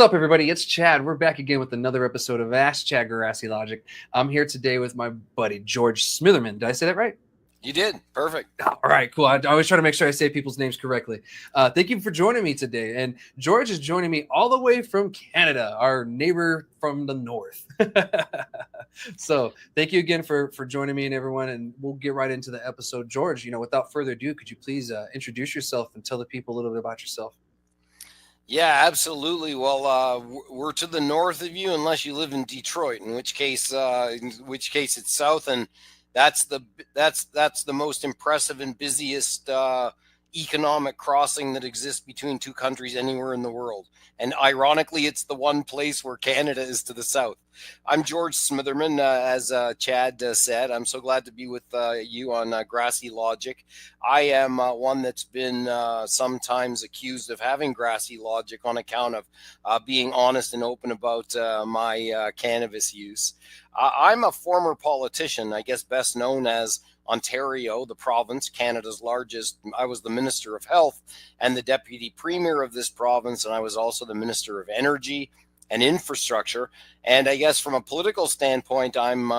What's up, everybody? It's Chad. We're back again with another episode of Ask Chad Grassy Logic. I'm here today with my buddy, George Smitherman. Did I say that right? You did. Perfect. All right, cool. I always try to make sure I say people's names correctly. Thank you for joining me today. And George is joining me all the way from Canada, our neighbor from the north. So thank you again for joining me and everyone. And we'll get right into the episode. George, without further ado, could you please introduce yourself and tell the people a little bit about yourself? Yeah, absolutely. Well, we're to the north of you, unless you live in Detroit, in which case it's south, and that's the most impressive and busiest economic crossing that exists between two countries anywhere in the world. And ironically, it's the one place where Canada is to the south. I'm George Smitherman, as Chad said. I'm so glad to be with you on Grassy Logic. I am one that's been sometimes accused of having grassy logic on account of being honest and open about my cannabis use. I'm a former politician, I guess best known as Ontario, the province, Canada's largest. I was the Minister of Health and the Deputy Premier of this province, and I was also the Minister of Energy and Infrastructure. And I guess from a political standpoint, I'm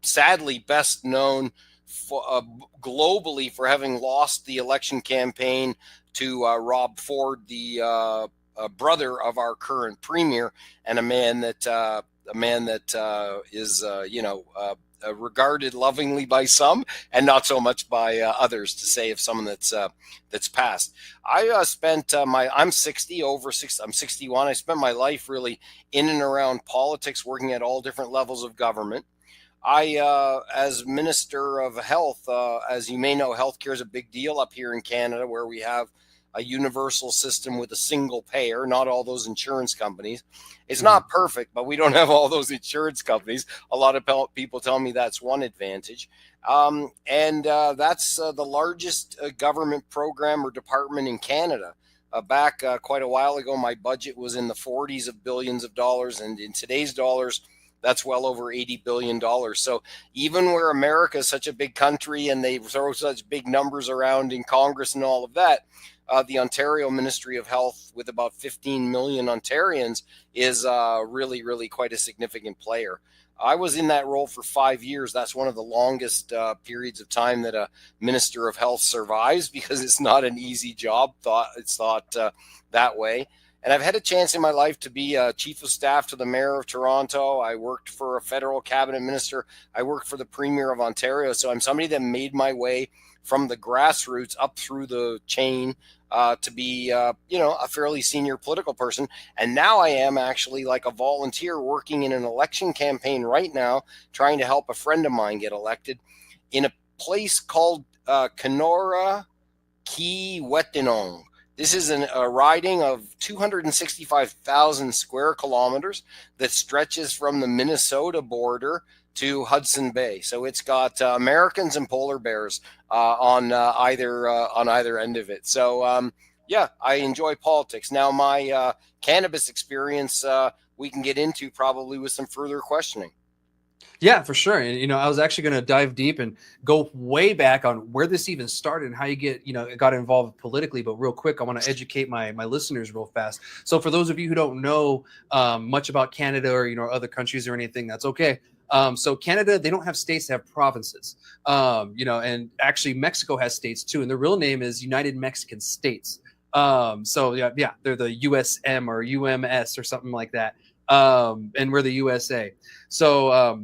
sadly best known globally for having lost the election campaign to Rob Ford, the brother of our current Premier, and a man that is regarded lovingly by some and not so much by others, to say of someone that's passed. I spent I'm 61. I spent my life really in and around politics, working at all different levels of government. I, as Minister of Health, as you may know, healthcare is a big deal up here in Canada, where we have a universal system with a single payer, not all those insurance companies. It's not perfect, but we don't have all those insurance companies. A lot of people tell me that's one advantage. That's the largest government program or department in Canada. Back quite a while ago, my budget was in the 40s of billions of dollars, and in today's dollars, that's well over $80 billion. So even where America is such a big country and they throw such big numbers around in Congress and all of that, the Ontario Ministry of Health, with about 15 million Ontarians, is really, really quite a significant player. I was in that role for 5 years. That's one of the longest periods of time that a Minister of Health survives, because it's not an easy job. It's thought that way. And I've had a chance in my life to be Chief of Staff to the Mayor of Toronto. I worked for a federal cabinet minister. I worked for the Premier of Ontario. So I'm somebody that made my way from the grassroots up through the chain to be, a fairly senior political person. And now I am actually like a volunteer working in an election campaign right now, trying to help a friend of mine get elected in a place called Kenora Key Wetinong. This is a riding of 265,000 square kilometers that stretches from the Minnesota border to Hudson Bay. So it's got Americans and polar bears on either end of it. So I enjoy politics. Now my cannabis experience we can get into probably with some further questioning. Yeah, for sure. And, I was actually going to dive deep and go way back on where this even started and how you got involved politically. But real quick, I want to educate my listeners real fast. So for those of you who don't know much about Canada or, other countries or anything, that's okay. So Canada, they don't have states, they have provinces, and actually Mexico has states too. And the real name is United Mexican States. So they're the USM or UMS or something like that. And we're the USA. So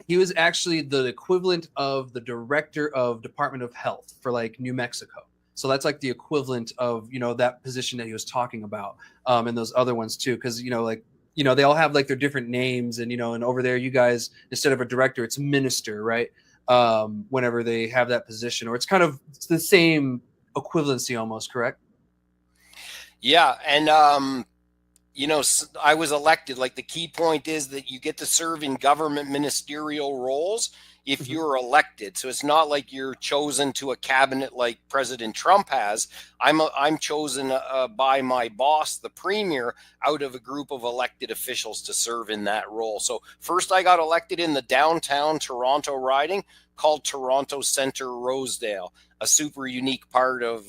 he was actually the equivalent of the director of Department of Health for like New Mexico. So that's like the equivalent of, that position that he was talking about, and those other ones too. Cause they all have like their different names and, and over there, you guys, instead of a director, it's minister, right? Whenever they have that position, or it's the same equivalency almost, correct? Yeah. And, I was elected. Like, the key point is that you get to serve in government ministerial roles if you're elected. So it's not like you're chosen to a cabinet like President Trump has. I'm chosen by my boss, the Premier, out of a group of elected officials to serve in that role. So first I got elected in the downtown Toronto riding called Toronto Centre Rosedale, a super unique part of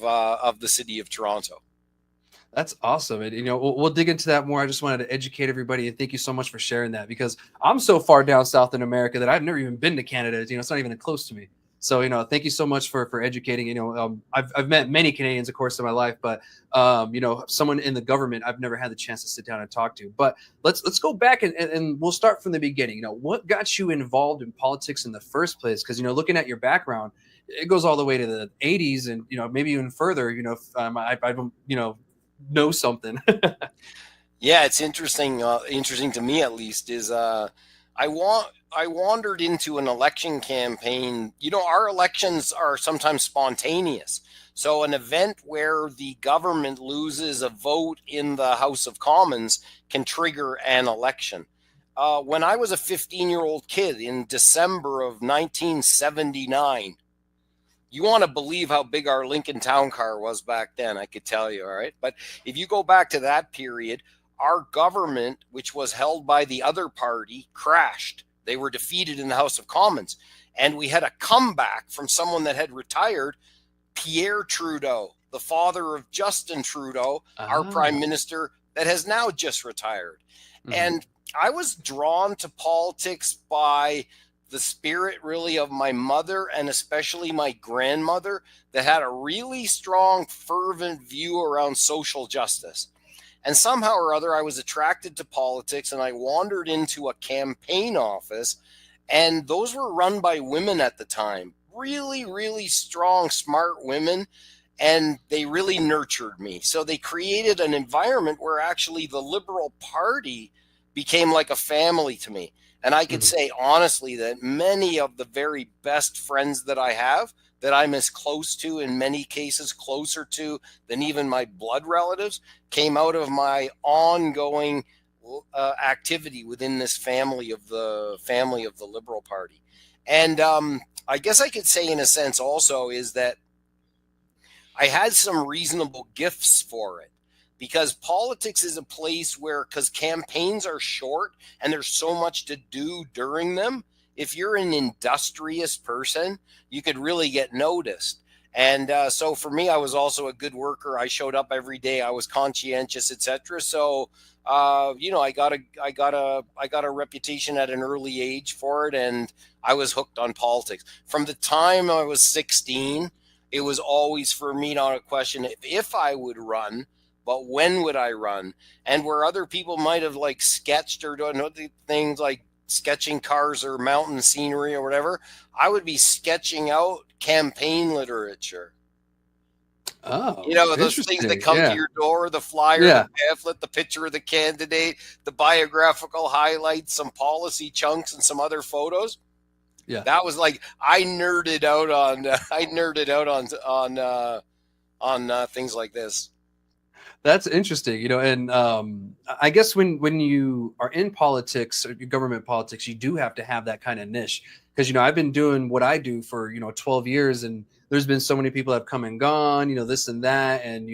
the city of Toronto. That's awesome. And, we'll dig into that more. I just wanted to educate everybody, and thank you so much for sharing that, because I'm so far down south in America that I've never even been to Canada. It's not even close to me. So, thank you so much for educating. I've met many Canadians, of course, in my life, but someone in the government I've never had the chance to sit down and talk to. But let's go back and we'll start from the beginning. What got you involved in politics in the first place? Because looking at your background, it goes all the way to the 80s, and maybe even further. I know something. Yeah, it's interesting. Interesting to me, at least, is I wandered into an election campaign. Our elections are sometimes spontaneous. So an event where the government loses a vote in the House of Commons can trigger an election. When I was a 15-year-old kid in December of 1979, you want to believe how big our Lincoln Town Car was back then, I could tell you, all right? But if you go back to that period, our government, which was held by the other party, crashed. They were defeated in the House of Commons. And we had a comeback from someone that had retired, Pierre Trudeau, the father of Justin Trudeau, our prime minister that has now just retired. Mm-hmm. And I was drawn to politics by the spirit really of my mother, and especially my grandmother, that had a really strong, fervent view around social justice. And somehow or other, I was attracted to politics, and I wandered into a campaign office, and those were run by women at the time. Really, really strong, smart women, and they really nurtured me. So they created an environment where actually the Liberal Party became like a family to me. And I could say honestly that many of the very best friends that I have, that I'm as close to, in many cases closer to than even my blood relatives, came out of my ongoing activity within this family of the Liberal Party. And I guess I could say in a sense also is that I had some reasonable gifts for it. Because politics is a place where, because campaigns are short and there's so much to do during them, if you're an industrious person, you could really get noticed. And so for me, I was also a good worker. I showed up every day. I was conscientious, etc. So I got a reputation at an early age for it, and I was hooked on politics from the time I was 16. It was always for me not a question if I would run, but when would I run? And where other people might have like sketched or done things like sketching cars or mountain scenery or whatever, I would be sketching out campaign literature. Oh, those things that come to your door, the flyer, the pamphlet, the picture of the candidate, the biographical highlights, some policy chunks, and some other photos. Yeah, that was like I nerded out on things like this. That's interesting, and I guess when you are in politics or government politics, you do have to have that kind of niche, because I've been doing what I do for 12 years, and there's been so many people that have come and gone, this and that, and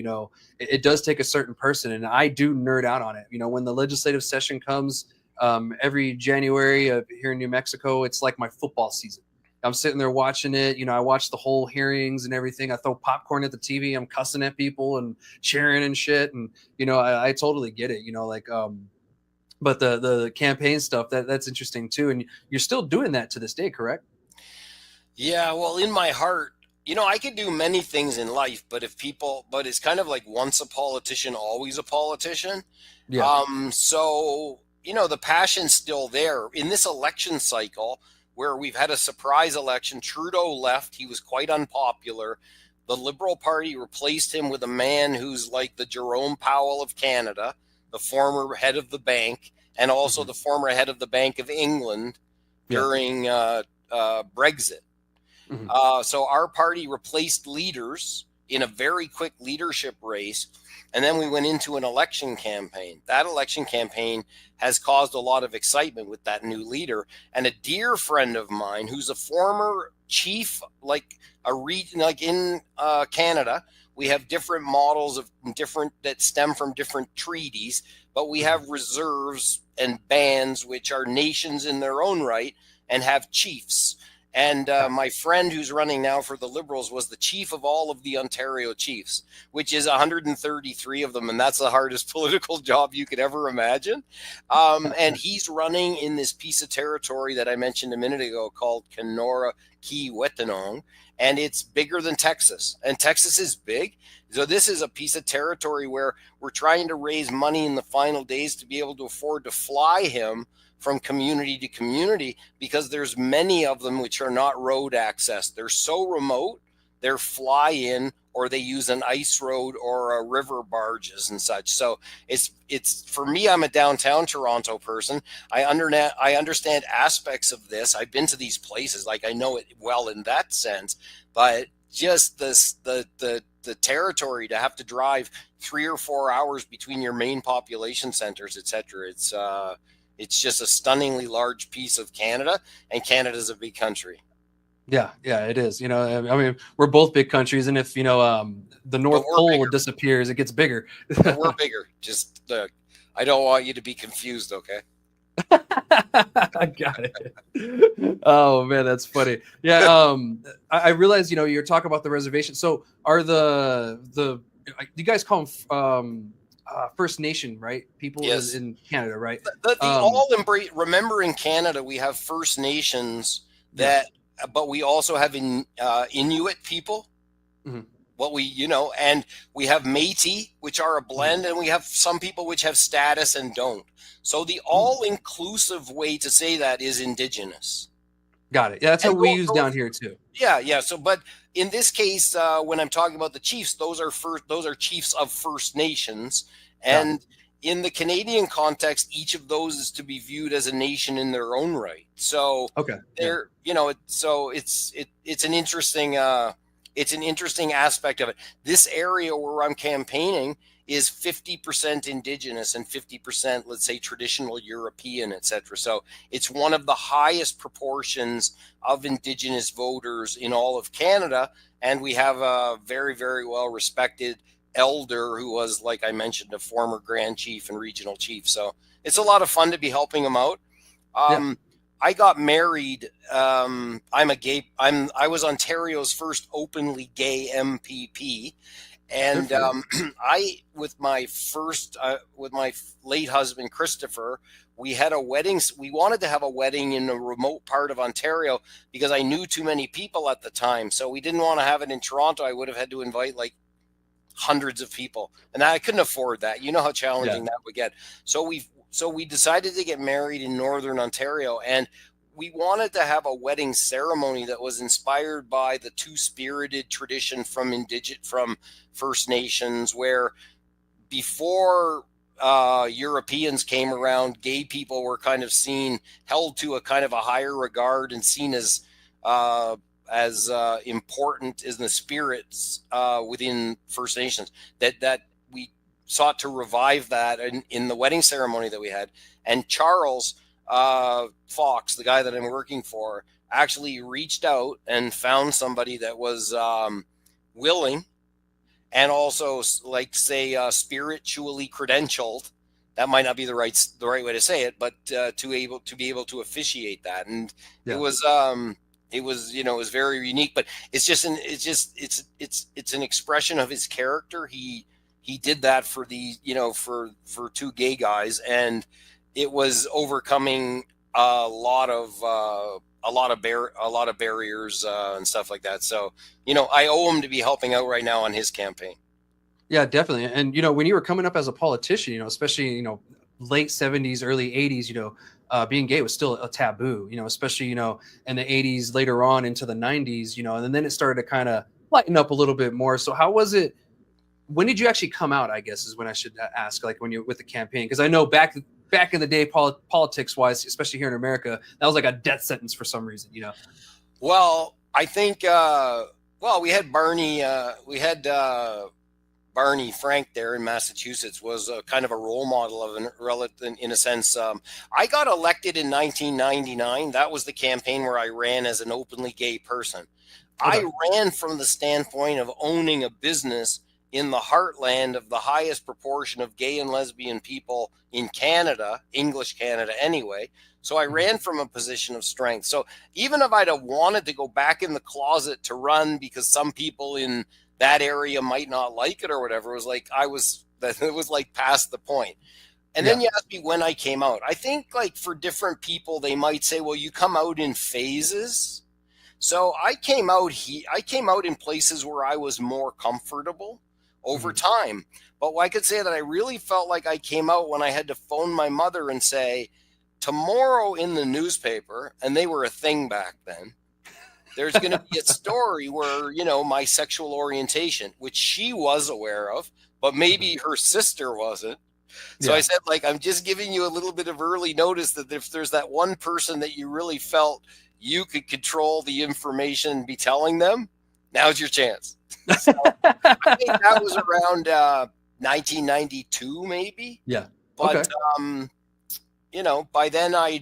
it does take a certain person, and I do nerd out on it. When the legislative session comes every January here in New Mexico, it's like my football season. I'm sitting there watching it. I watch the whole hearings and everything. I throw popcorn at the TV. I'm cussing at people and cheering and shit. And, I totally get it, but the campaign stuff, that's interesting too. And you're still doing that to this day, correct? Yeah. Well, in my heart, I could do many things in life, but it's kind of like once a politician, always a politician. Yeah. So, the passion's still there in this election cycle, where we've had a surprise election. Trudeau left. He was quite unpopular. The Liberal Party replaced him with a man who's like the Jerome Powell of Canada, the former head of the bank, and also the former head of the Bank of England during Brexit. So our party replaced leaders in a very quick leadership race. And then we went into an election campaign. That election campaign has caused a lot of excitement with that new leader. And a dear friend of mine, who's a former chief, like a region, like in Canada, we have different models of different that stem from different treaties, but we have reserves and bands, which are nations in their own right and have chiefs. And my friend who's running now for the Liberals was the chief of all of the Ontario chiefs, which is 133 of them. And that's the hardest political job you could ever imagine. And he's running in this piece of territory that I mentioned a minute ago called Kenora Key Wetanong. And it's bigger than Texas. And Texas is big. So this is a piece of territory where we're trying to raise money in the final days to be able to afford to fly him from community to community, because there's many of them which are not road access. They're so remote, they're fly in, or they use an ice road or a river barges and such. So it's for me, I'm a downtown Toronto person. I understand aspects of this. I've been to these places, like I know it well in that sense, but just the territory to have to drive 3 or 4 hours between your main population centers, etc. It's just a stunningly large piece of Canada, and Canada's a big country. Yeah, it is. You know, I mean, we're both big countries, and if you know the North Pole disappears, it gets bigger. But we're bigger. Just I don't want you to be confused, okay? I got it. Oh man, that's funny. Yeah, I realize, you know, you're talking about the reservation. So are the you guys call them First Nation, right? People yes. in Canada, right? Remember, in Canada we have First Nations that, but we also have Inuit people. Mm-hmm. And we have Métis, which are a blend, and we have some people which have status and don't. So the all-inclusive way to say that is Indigenous. Got it. Yeah, that's what we use down here too. Yeah. So, but in this case, when I'm talking about the chiefs, those are chiefs of First Nations, and in the Canadian context, each of those is to be viewed as a nation in their own right. So, it's an interesting aspect of it. This area where I'm campaigning is 50% Indigenous and 50%, let's say, traditional European, etc. So it's one of the highest proportions of Indigenous voters in all of Canada. And we have a very, very well respected elder who was, like I mentioned, a former Grand Chief and Regional Chief. So it's a lot of fun to be helping him out. I got married. I was Ontario's first openly gay MPP. And with my late husband, Christopher, we had a wedding. We wanted to have a wedding in a remote part of Ontario because I knew too many people at the time. So we didn't want to have it in Toronto. I would have had to invite like hundreds of people, and I couldn't afford that. You know how challenging that would get. So we decided to get married in Northern Ontario, and we wanted to have a wedding ceremony that was inspired by the two-spirited tradition from First Nations, where before Europeans came around, gay people were kind of held to a kind of a higher regard and seen as important as the spirits within First Nations. That we sought to revive that in the wedding ceremony that we had. And Charles Fox, the guy that I'm working for, actually reached out and found somebody that was willing and also, like, say, spiritually credentialed. That might not be the right way to say it, but to be able to officiate that. And it was very unique. But it's an expression of his character. He did that for for two gay guys, and it was overcoming a lot of barriers and stuff like that. So, I owe him to be helping out right now on his campaign. Yeah, definitely. And, when you were coming up as a politician, especially, late 70s, early 80s, being gay was still a taboo, especially, in the 80s, later on into the 90s, and then it started to kind of lighten up a little bit more. So how was it? When did you actually come out, I guess, is when I should ask, like when you're with the campaign? Because I know back in the day, politics wise, especially here in America, that was like a death sentence for some reason, Well, I think, we had Barney, Barney Frank there in Massachusetts was a kind of a role model of an relative in a sense. I got elected in 1999. That was the campaign where I ran as an openly gay person. Okay. I ran from the standpoint of owning a business in the heartland of the highest proportion of gay and lesbian people in Canada, English Canada anyway. So I ran from a position of strength. So even if I'd have wanted to go back in the closet to run because some people in that area might not like it or whatever, it was like it was like past the point. And then you asked me when I came out. I think like for different people, they might say, well, you come out in phases. So I came out in places where I was more comfortable over time. But I could say that I really felt like I came out when I had to phone my mother and say, tomorrow in the newspaper, and they were a thing back then, there's going to be a story where, my sexual orientation, which she was aware of, but maybe her sister wasn't. So I said, like, I'm just giving you a little bit of early notice that if there's that one person that you really felt you could control the information and be telling them, now's your chance. So I think that was around 1992, maybe. Yeah. But by then I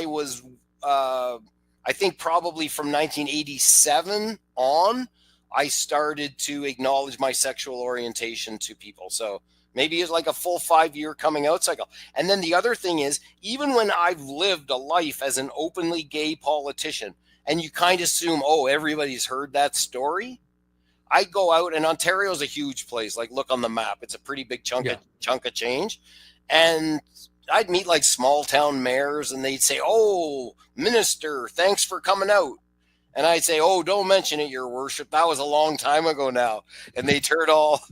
was I think probably from 1987 on, I started to acknowledge my sexual orientation to people. So maybe it's like a full 5-year coming out cycle. And then the other thing is, even when I've lived a life as an openly gay politician, and you kind of assume, oh, everybody's heard that story. I go out, and Ontario's a huge place. Like, look on the map. It's a pretty big chunk of change. And I'd meet like small town mayors, and they'd say, oh, minister, thanks for coming out. And I'd say, oh, don't mention it, your worship. That was a long time ago now. And they turn all,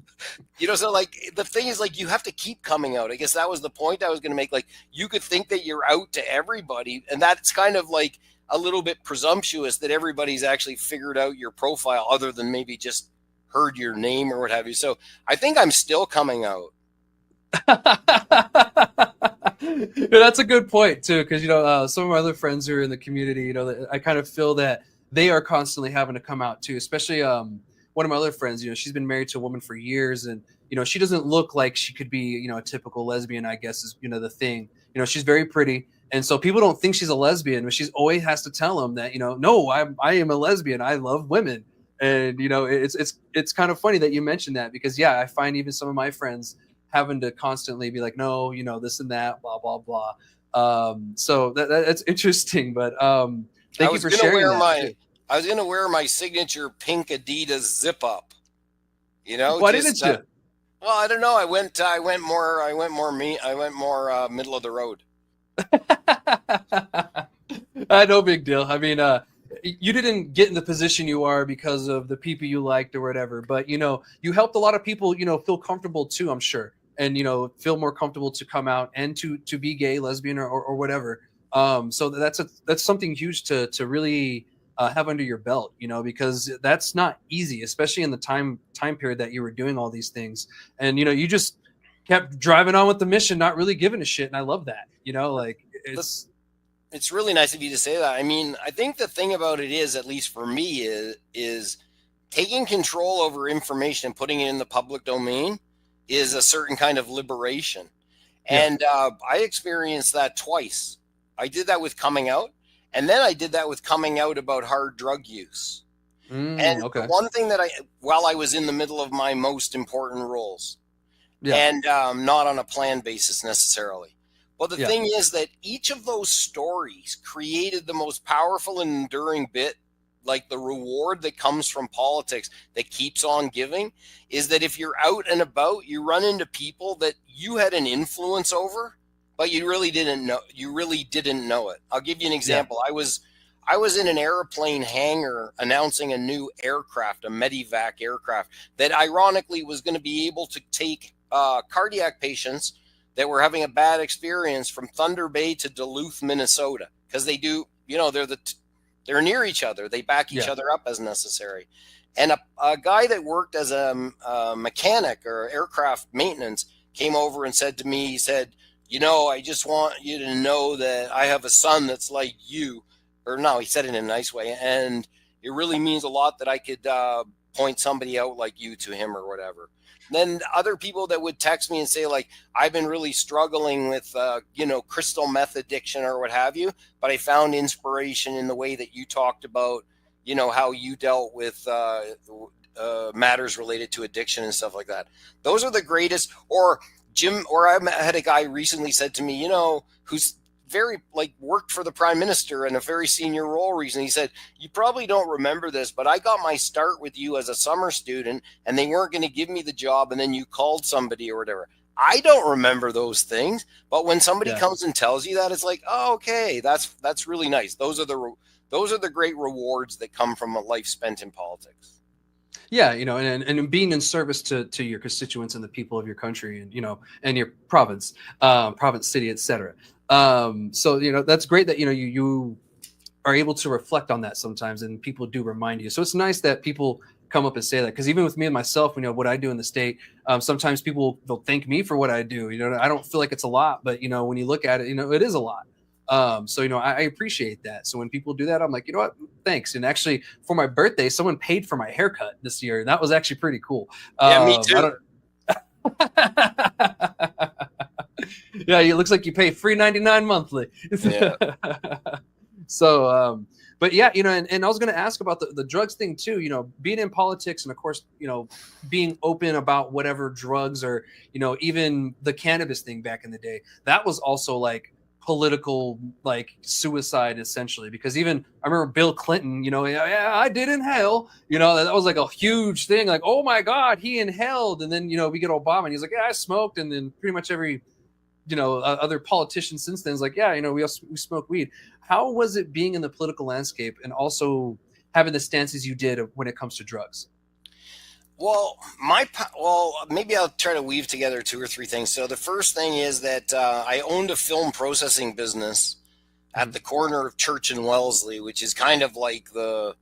so like the thing is, like, you have to keep coming out. I guess that was the point I was going to make. Like, you could think that you're out to everybody. And that's kind of like a little bit presumptuous that everybody's actually figured out your profile other than maybe just heard your name or what have you. So I think I'm still coming out. That's a good point too, because some of my other friends who are in the community, I kind of feel that they are constantly having to come out too. Especially one of my other friends, she's been married to a woman for years, and she doesn't look like she could be a typical lesbian, I guess is the thing. She's very pretty, and so people don't think she's a lesbian, but she's always has to tell them that no, I am a lesbian. I love women, and it's kind of funny that you mentioned that, because I find even some of my friends having to constantly be like, no, this and that, blah, blah, blah. So that's interesting, but thank you for sharing that. I was going to wear my signature pink Adidas zip up, Why didn't you? Well, I don't know. I went more middle of the road. No big deal. I mean, you didn't get in the position you are because of the people you liked or whatever, but you helped a lot of people feel comfortable too, I'm sure, and feel more comfortable to come out and to be gay, lesbian, or whatever. So that's something huge to really have under your belt, because that's not easy, especially in the time period that you were doing all these things, and you just kept driving on with the mission, not really giving a shit, and I love that. Like it's really nice of you to say that. I mean, I think the thing about it is, at least for me, is taking control over information and putting it in the public domain is a certain kind of liberation. And I experienced that twice. I did that with coming out, and then I did that with coming out about hard drug use. And one thing that while I was in the middle of my most important roles, and not on a planned basis necessarily. But the thing is that each of those stories created the most powerful and enduring bit, like the reward that comes from politics that keeps on giving, is that if you're out and about, you run into people that you had an influence over, but you really didn't know. You really didn't know it. I'll give you an example. I was in an airplane hangar announcing a new aircraft, a Medivac aircraft, that ironically was going to be able to take cardiac patients that were having a bad experience from Thunder Bay to Duluth, Minnesota, because they do, they're near each other. They back each other up as necessary. And a guy that worked as a mechanic or aircraft maintenance came over and said to me, he said, I just want you to know that I have a son that's like you. Or no, he said it in a nice way. And it really means a lot that I could point somebody out like you to him or whatever. Then other people that would text me and say, like, I've been really struggling with, crystal meth addiction or what have you, but I found inspiration in the way that you talked about, how you dealt with matters related to addiction and stuff like that. Those are the greatest. Or I had a guy recently said to me, who's very like worked for the prime minister in a very senior role recently. He said, you probably don't remember this, but I got my start with you as a summer student and they weren't going to give me the job. And then you called somebody or whatever. I don't remember those things, but when somebody comes and tells you that, it's like, oh, okay, that's really nice. Those are the great rewards that come from a life spent in politics. Yeah, and being in service to your constituents and the people of your country, and and your province, city, etc. So that's great that you are able to reflect on that sometimes, and people do remind you. So it's nice that people come up and say that, because even with me and myself, what I do in the state, sometimes they'll thank me for what I do. I don't feel like it's a lot, but when you look at it, it is a lot. So I appreciate that. So when people do that, I'm like, you know what, thanks. And actually, for my birthday, someone paid for my haircut this year, and that was actually pretty cool. Yeah, me too. Yeah, it looks like you pay $3.99 monthly. Yeah. So, but yeah, and I was going to ask about the drugs thing too. Being in politics, and of course, being open about whatever drugs, or even the cannabis thing back in the day, that was also like political, like suicide essentially, because even I remember Bill Clinton, I did inhale, that was like a huge thing, like, oh my God, he inhaled. And then we get Obama and he's like, yeah, I smoked. And then pretty much every other politician since then is like, yeah, we smoke weed. How was it being in the political landscape and having the stances you did when it comes to drugs? Well, maybe I'll try to weave together two or three things. So the first thing is that I owned a film processing business at the corner of Church and Wellesley, which is kind of like the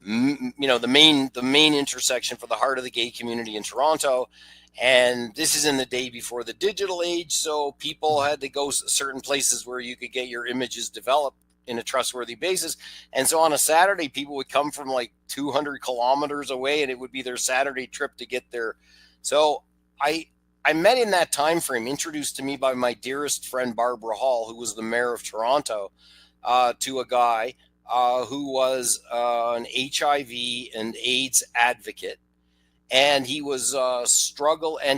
main intersection for the heart of the gay community in Toronto. And this is in the day before the digital age, so people had to go certain places where you could get your images developed in a trustworthy basis. And so on a Saturday, people would come from like 200 kilometers away, and it would be their Saturday trip to get there. So I met in that time frame, introduced to me by my dearest friend Barbara Hall, who was the mayor of Toronto, to a guy who was an HIV and AIDS advocate. And he was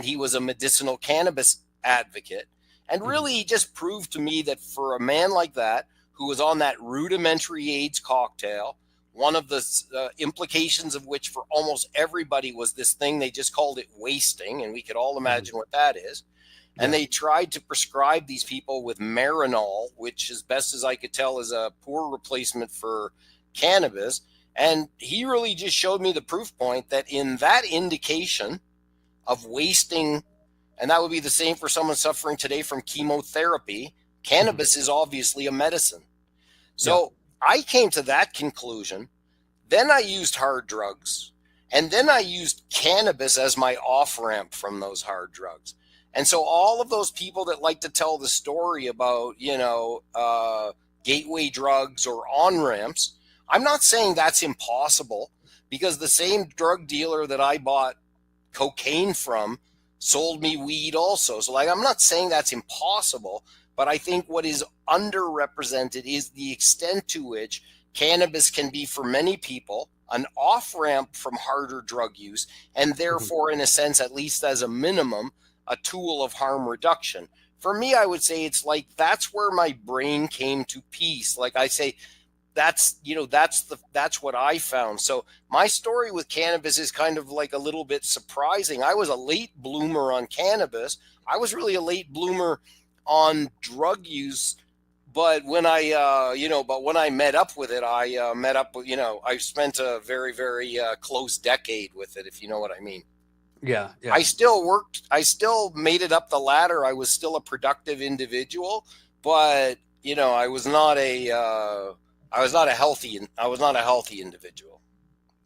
he was a medicinal cannabis advocate. And really, he just proved to me that for a man like that, who was on that rudimentary AIDS cocktail, one of the implications of which for almost everybody was this thing, they just called it wasting, and we could all imagine what that is. And they tried to prescribe these people with Marinol, which, as best as I could tell, is a poor replacement for cannabis. And he really just showed me the proof point that in that indication of wasting, and that would be the same for someone suffering today from chemotherapy, cannabis is obviously a medicine. So I came to that conclusion. Then I used hard drugs. And then I used cannabis as my off-ramp from those hard drugs. And so all of those people that like to tell the story about, gateway drugs or on-ramps, I'm not saying that's impossible, because the same drug dealer that I bought cocaine from sold me weed also. So I'm not saying that's impossible, but I think what is underrepresented is the extent to which cannabis can be, for many people, an off-ramp from harder drug use, and therefore, in a sense, at least as a minimum, a tool of harm reduction. For me, I would say it's like that's where my brain came to peace. Like I say, that's what I found. So my story with cannabis is kind of like a little bit surprising. I was a late bloomer on cannabis. I was really a late bloomer on drug use. But when I met up with it, I spent a very, very close decade with it, if you know what I mean. Yeah. I still worked. I still made it up the ladder. I was still a productive individual, but I was not a healthy individual.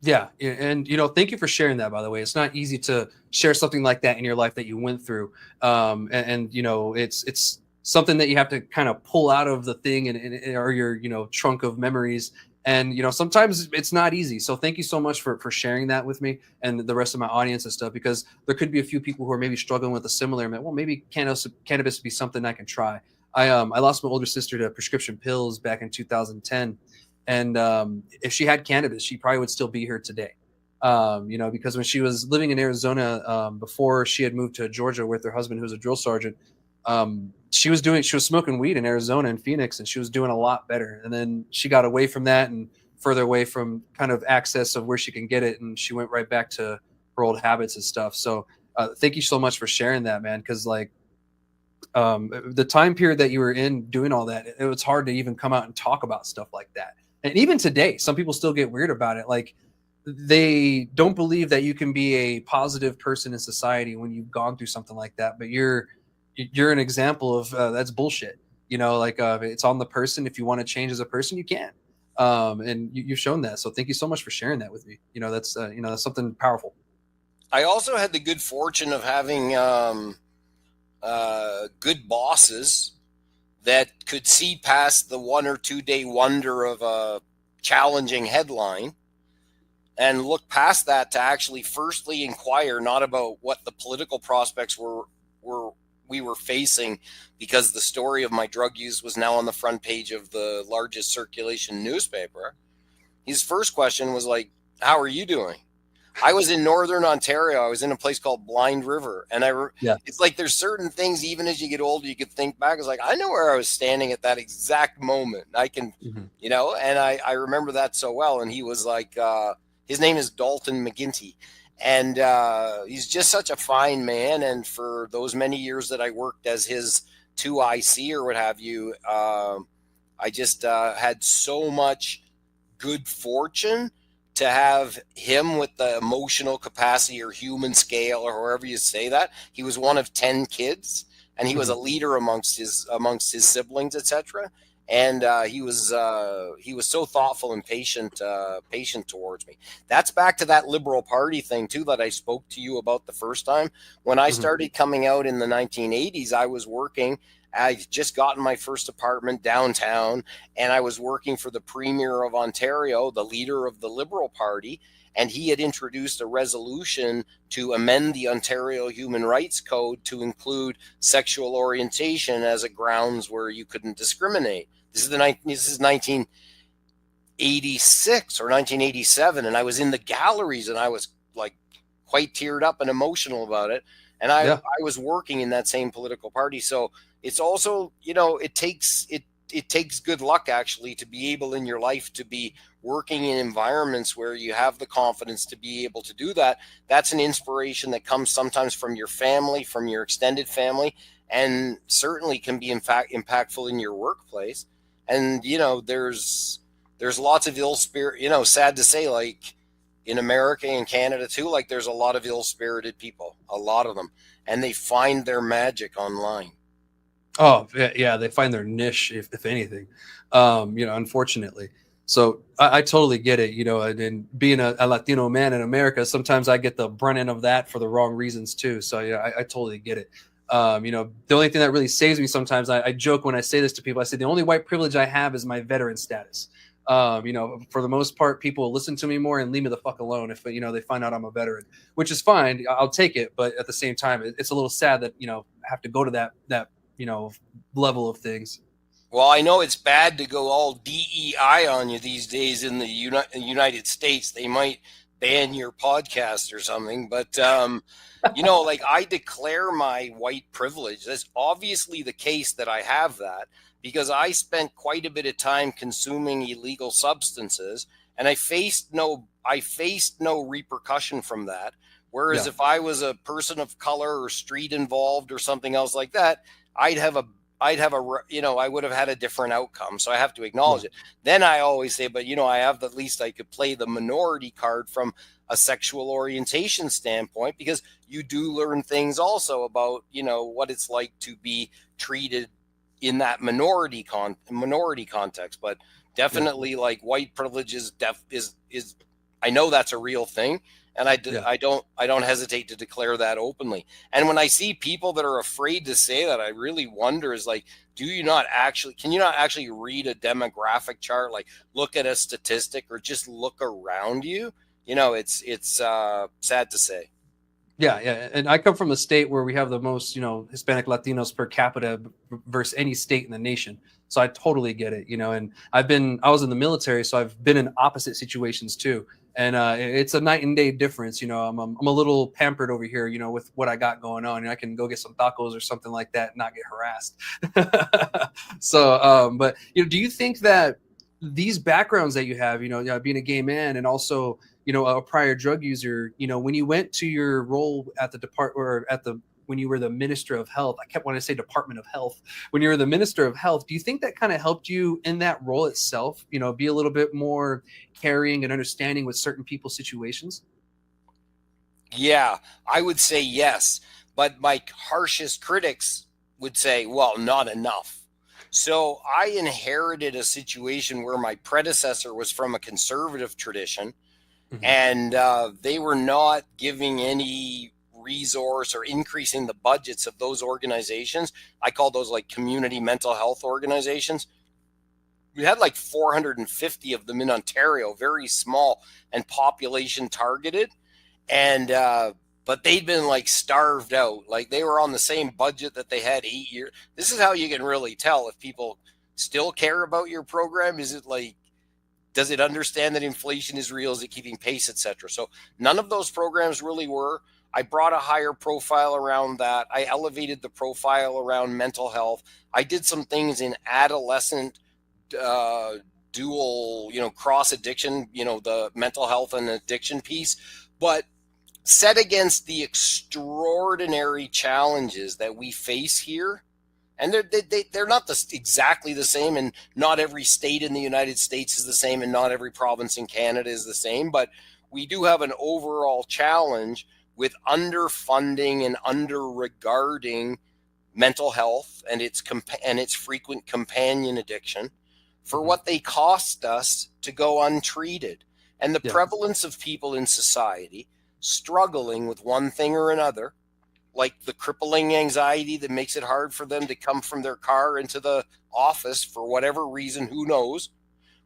Yeah. And, thank you for sharing that, by the way. It's not easy to share something like that in your life that you went through. It's something that you have to kind of pull out of the thing or your, trunk of memories. And, sometimes it's not easy. So thank you so much for sharing that with me and the rest of my audience and stuff, because there could be a few people who are maybe struggling with a similar, well, maybe cannabis would be something I can try. I lost my older sister to prescription pills back in 2010. And if she had cannabis, she probably would still be here today. Because when she was living in Arizona, before she had moved to Georgia with her husband, who's a drill sergeant, She was smoking weed in Arizona and Phoenix, and she was doing a lot better. And then she got away from that and further away from kind of access of where she can get it, and she went right back to her old habits and stuff. So thank you so much for sharing that, man. Because like the time period that you were in doing all that, it was hard to even come out and talk about stuff like that. And even today, some people still get weird about it. Like they don't believe that you can be a positive person in society when you've gone through something like that. But you're an example of that's bullshit. Like it's on the person. If you want to change as a person, you can. And you've shown that. So thank you so much for sharing that with me. That's that's something powerful. I also had the good fortune of having good bosses that could see past the 1 or 2 day wonder of a challenging headline and look past that to actually firstly inquire not about what the political prospects we were facing, because the story of my drug use was now on the front page of the largest circulation newspaper. His first question was like, how are you doing? I was in Northern Ontario. I was in a place called Blind River. And it's like there's certain things, even as you get older, you could think back. It's like, I know where I was standing at that exact moment. I can, and I remember that so well. And he was like, his name is Dalton McGinty. And he's just such a fine man. And for those many years that I worked as his 2IC or what have you, I just had so much good fortune to have him with the emotional capacity or human scale or however you say that. He was one of 10 kids, and he was a leader amongst his siblings, etc. And he was so thoughtful and patient towards me. That's back to that Liberal Party thing too that I spoke to you about the first time. When I started coming out in the 1980s, I was working. I just gotten my first apartment downtown, and I was working for the Premier of Ontario, the leader of the Liberal Party, and he had introduced a resolution to amend the Ontario Human Rights Code to include sexual orientation as a grounds where you couldn't discriminate. This is 1986 or 1987, and I was in the galleries, and I was like quite teared up and emotional about it. And I was working in that same political party, so it's also, it takes good luck actually to be able in your life to be working in environments where you have the confidence to be able to do that. That's an inspiration that comes sometimes from your family, from your extended family, and certainly can be in fact impactful in your workplace. And there's lots of ill spirit, sad to say, like in America and Canada too, like there's a lot of ill-spirited people, a lot of them, and they find their magic online. Oh yeah, they find their niche, if anything, unfortunately. So I totally get it, and being a Latino man in America, sometimes I get the brunt end of that for the wrong reasons too. So I totally get it. The only thing that really saves me sometimes, I joke when I say this to people, I say the only white privilege I have is my veteran status. For the most part, people listen to me more and leave me the fuck alone if they find out I'm a veteran, which is fine. I'll take it, but at the same time, it's a little sad that I have to go to that level of things. Well, I know it's bad to go all DEI on you these days in the United States. They might ban your podcast or something, but like I declare my white privilege. That's obviously the case that I have that, because I spent quite a bit of time consuming illegal substances, and I faced no repercussion from that. Whereas if I was a person of color or street involved or something else like that, I would have had a different outcome. So I have to acknowledge it. Then I always say, but I have at least I could play the minority card from a sexual orientation standpoint, because you do learn things also about, what it's like to be treated in that minority context. But definitely like white privilege is I know that's a real thing. And I don't hesitate to declare that openly. And when I see people that are afraid to say that, I really wonder is like, can you not actually read a demographic chart, like look at a statistic or just look around you? It's sad to say. Yeah. And I come from a state where we have the most, Hispanic Latinos per capita versus any state in the nation. So I totally get it, and I was in the military, so I've been in opposite situations too. And it's a night and day difference. I'm a little pampered over here, with what I got going on. And I can go get some tacos or something like that and not get harassed. So, but do you think that these backgrounds that you have, being a gay man and also, a prior drug user, when you went to your role at the when you were the Minister of Health, I kept wanting to say Department of Health, when you were the Minister of Health, do you think that kind of helped you in that role itself, be a little bit more caring and understanding with certain people's situations? Yeah, I would say yes. But my harshest critics would say, well, not enough. So I inherited a situation where my predecessor was from a conservative tradition, and they were not giving any resource or increasing the budgets of those organizations. I call those like community mental health organizations. We had like 450 of them in Ontario, very small and population targeted. And but they'd been like starved out. Like they were on the same budget that they had 8 years. This is how you can really tell if people still care about your program. Is it like, does it understand that inflation is real? Is it keeping pace, etc.? So none of those programs really were. I brought a higher profile around that. I elevated the profile around mental health. I did some things in adolescent dual, cross addiction, the mental health and addiction piece. But set against the extraordinary challenges that we face here, and they're not exactly the same, and not every state in the United States is the same, and not every province in Canada is the same, but we do have an overall challenge with underfunding and under-regarding mental health and its frequent companion addiction for what they cost us to go untreated. And the prevalence of people in society struggling with one thing or another, like the crippling anxiety that makes it hard for them to come from their car into the office for whatever reason, who knows,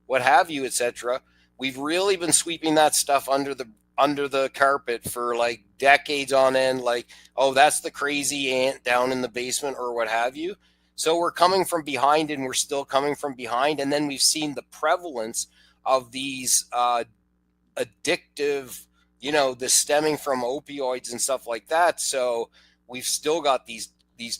what have you, etc. We've really been sweeping that stuff under the carpet for like decades on end, like, oh, that's the crazy aunt down in the basement or what have you. So we're coming from behind, and we're still coming from behind. And then we've seen the prevalence of these addictive, the stemming from opioids and stuff like that. So we've still got these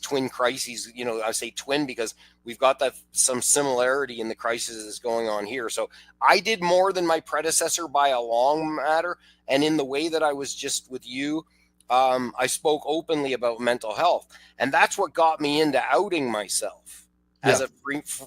twin crises. I say twin because we've got some similarity in the crisis that's going on here. So I did more than my predecessor by a long matter. And in the way that I was just with you, I spoke openly about mental health. And that's what got me into outing myself as a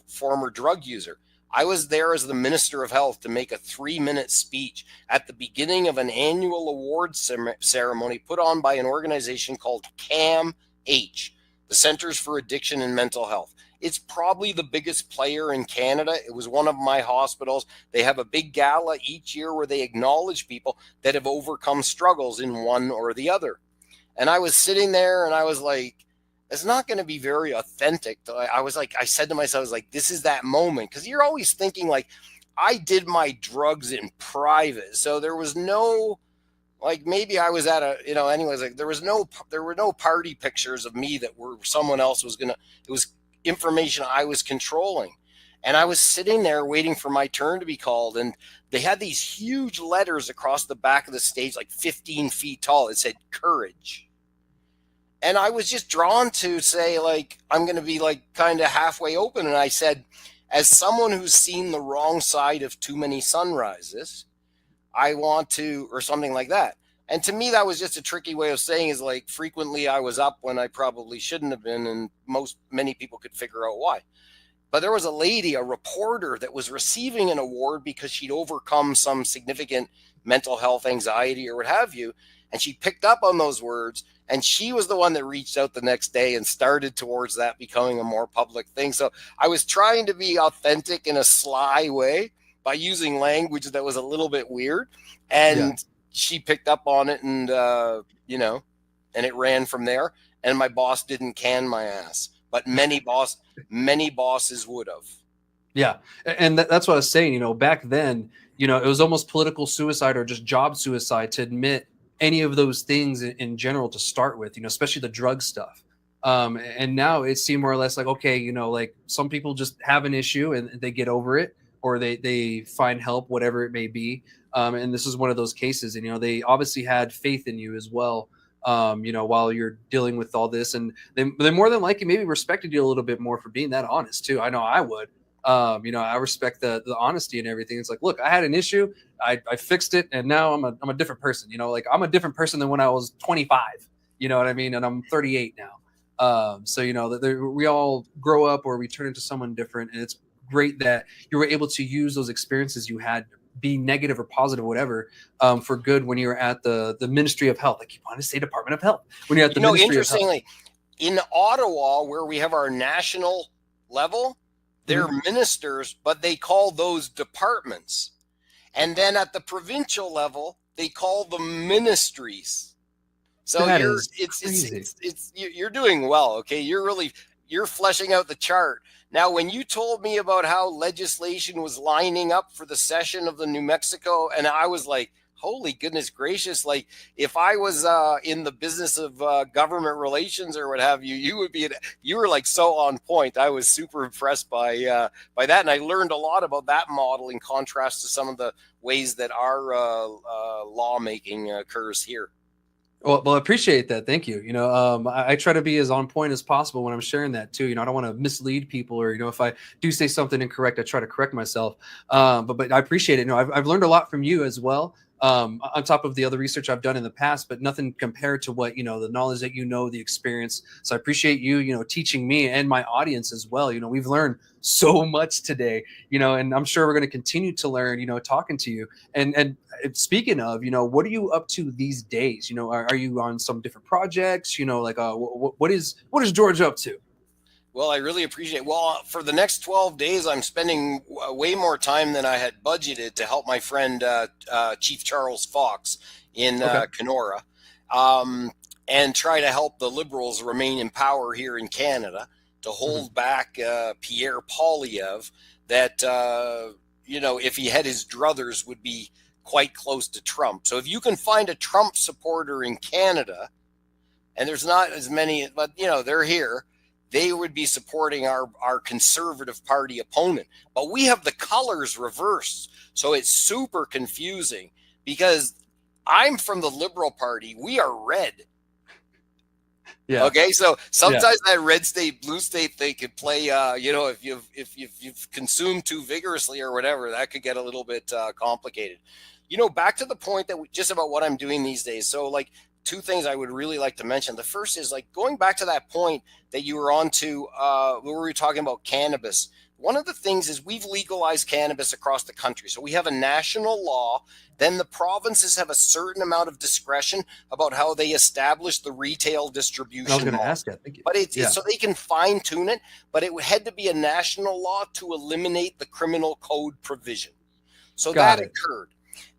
former drug user. I was there as the Minister of Health to make a 3-minute speech at the beginning of an annual awards ceremony put on by an organization called CAMH, the Centers for Addiction and Mental Health. It's probably the biggest player in Canada. It was one of my hospitals. They have a big gala each year where they acknowledge people that have overcome struggles in one or the other. And I was sitting there and I was like, it's not going to be very authentic. I said to myself, I was like, this is that moment. Because you're always thinking like, I did my drugs in private. So there was no, like, maybe I was at anyways, like there were no party pictures of me that were someone else was it was information I was controlling. And I was sitting there waiting for my turn to be called. And they had these huge letters across the back of the stage, like 15 feet tall. It said courage. And I was just drawn to say, like, I'm going to be like kind of halfway open. And I said, as someone who's seen the wrong side of too many sunrises, I want to, or something like that. And to me, that was just a tricky way of saying is like frequently I was up when I probably shouldn't have been. And many people could figure out why. But there was a lady, a reporter, that was receiving an award because she'd overcome some significant mental health anxiety or what have you. And she picked up on those words. And she was the one that reached out the next day and started towards that becoming a more public thing. So I was trying to be authentic in a sly way by using language that was a little bit weird. And she picked up on it and, and it ran from there. And my boss didn't can my ass. But many bosses would have. Yeah. And that's what I was saying, back then, it was almost political suicide or just job suicide to admit any of those things in general to start with, especially the drug stuff. And now it seemed more or less like, okay, like some people just have an issue and they get over it. or they find help, whatever it may be. And this is one of those cases, and they obviously had faith in you as well. While you're dealing with all this, and they more than likely maybe respected you a little bit more for being that honest too. I know I would. I respect the honesty and everything. It's like, look, I had an issue, I fixed it, and now I'm a different person. Like I'm a different person than when I was 25. You know what I mean? And I'm 38 now. We all grow up or we turn into someone different, and it's great that you were able to use those experiences you had, be negative or positive, whatever, for good when you're at the Ministry of Health. I keep wanting to say Department of Health. When you're at the Ministry of Health. Interestingly, in Ottawa, where we have our national level, they're ministers, but they call those departments. And then at the provincial level, they call them ministries. So you're doing well. Okay. You're fleshing out the chart. Now, when you told me about how legislation was lining up for the session of the New Mexico, and I was like, holy goodness gracious, like if I was in the business of government relations or what have you, you were like so on point. I was super impressed by that. And I learned a lot about that model in contrast to some of the ways that our lawmaking occurs here. Well, I appreciate that. Thank you. I try to be as on point as possible when I'm sharing that too. I don't want to mislead people, or, if I do say something incorrect, I try to correct myself. But I appreciate it. I've learned a lot from you as well. On top of the other research I've done in the past, but nothing compared to what, the knowledge that, the experience. So I appreciate you, teaching me and my audience as well. We've learned so much today, and I'm sure we're going to continue to learn, talking to you. And speaking of, what are you up to these days? Are you on some different projects? What is George up to? Well, I really appreciate it. Well, for the next 12 days, I'm spending way more time than I had budgeted to help my friend, Chief Charles Fox in Kenora, and try to help the Liberals remain in power here in Canada to hold back Pierre Poilievre that, if he had his druthers, would be quite close to Trump. So if you can find a Trump supporter in Canada, and there's not as many, but, they're here, they would be supporting our Conservative Party opponent. But we have the colors reversed. So it's super confusing because I'm from the Liberal Party. We are red. Yeah. Okay. So sometimes that red state, blue state thing could play, if you've consumed too vigorously or whatever, that could get a little bit complicated. Back to the point that just about what I'm doing these days. So like, two things I would really like to mention. The first is like going back to that point that you were on to where we were talking about cannabis. One of the things is we've legalized cannabis across the country. So we have a national law. Then the provinces have a certain amount of discretion about how they establish the retail distribution. I was going to ask that. Thank you. But it's so they can fine tune it. But it had to be a national law to eliminate the criminal code provision. So that occurred.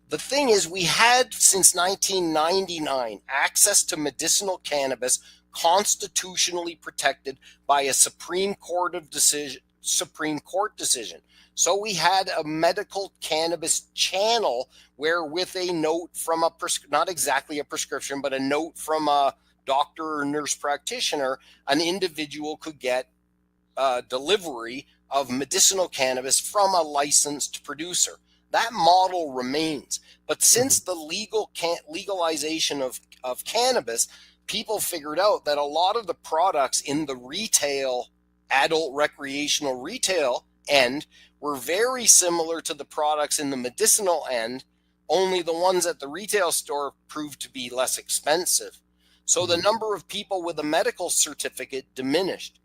The thing is, we had since 1999 access to medicinal cannabis constitutionally protected by a Supreme Court decision. So we had a medical cannabis channel where, with a note from not exactly a prescription, but a note from a doctor or nurse practitioner, an individual could get delivery of medicinal cannabis from a licensed producer. That model remains. But since the legalization of cannabis, people figured out that a lot of the products in the retail, adult recreational retail end were very similar to the products in the medicinal end, only the ones at the retail store proved to be less expensive. So the number of people with a medical certificate diminished.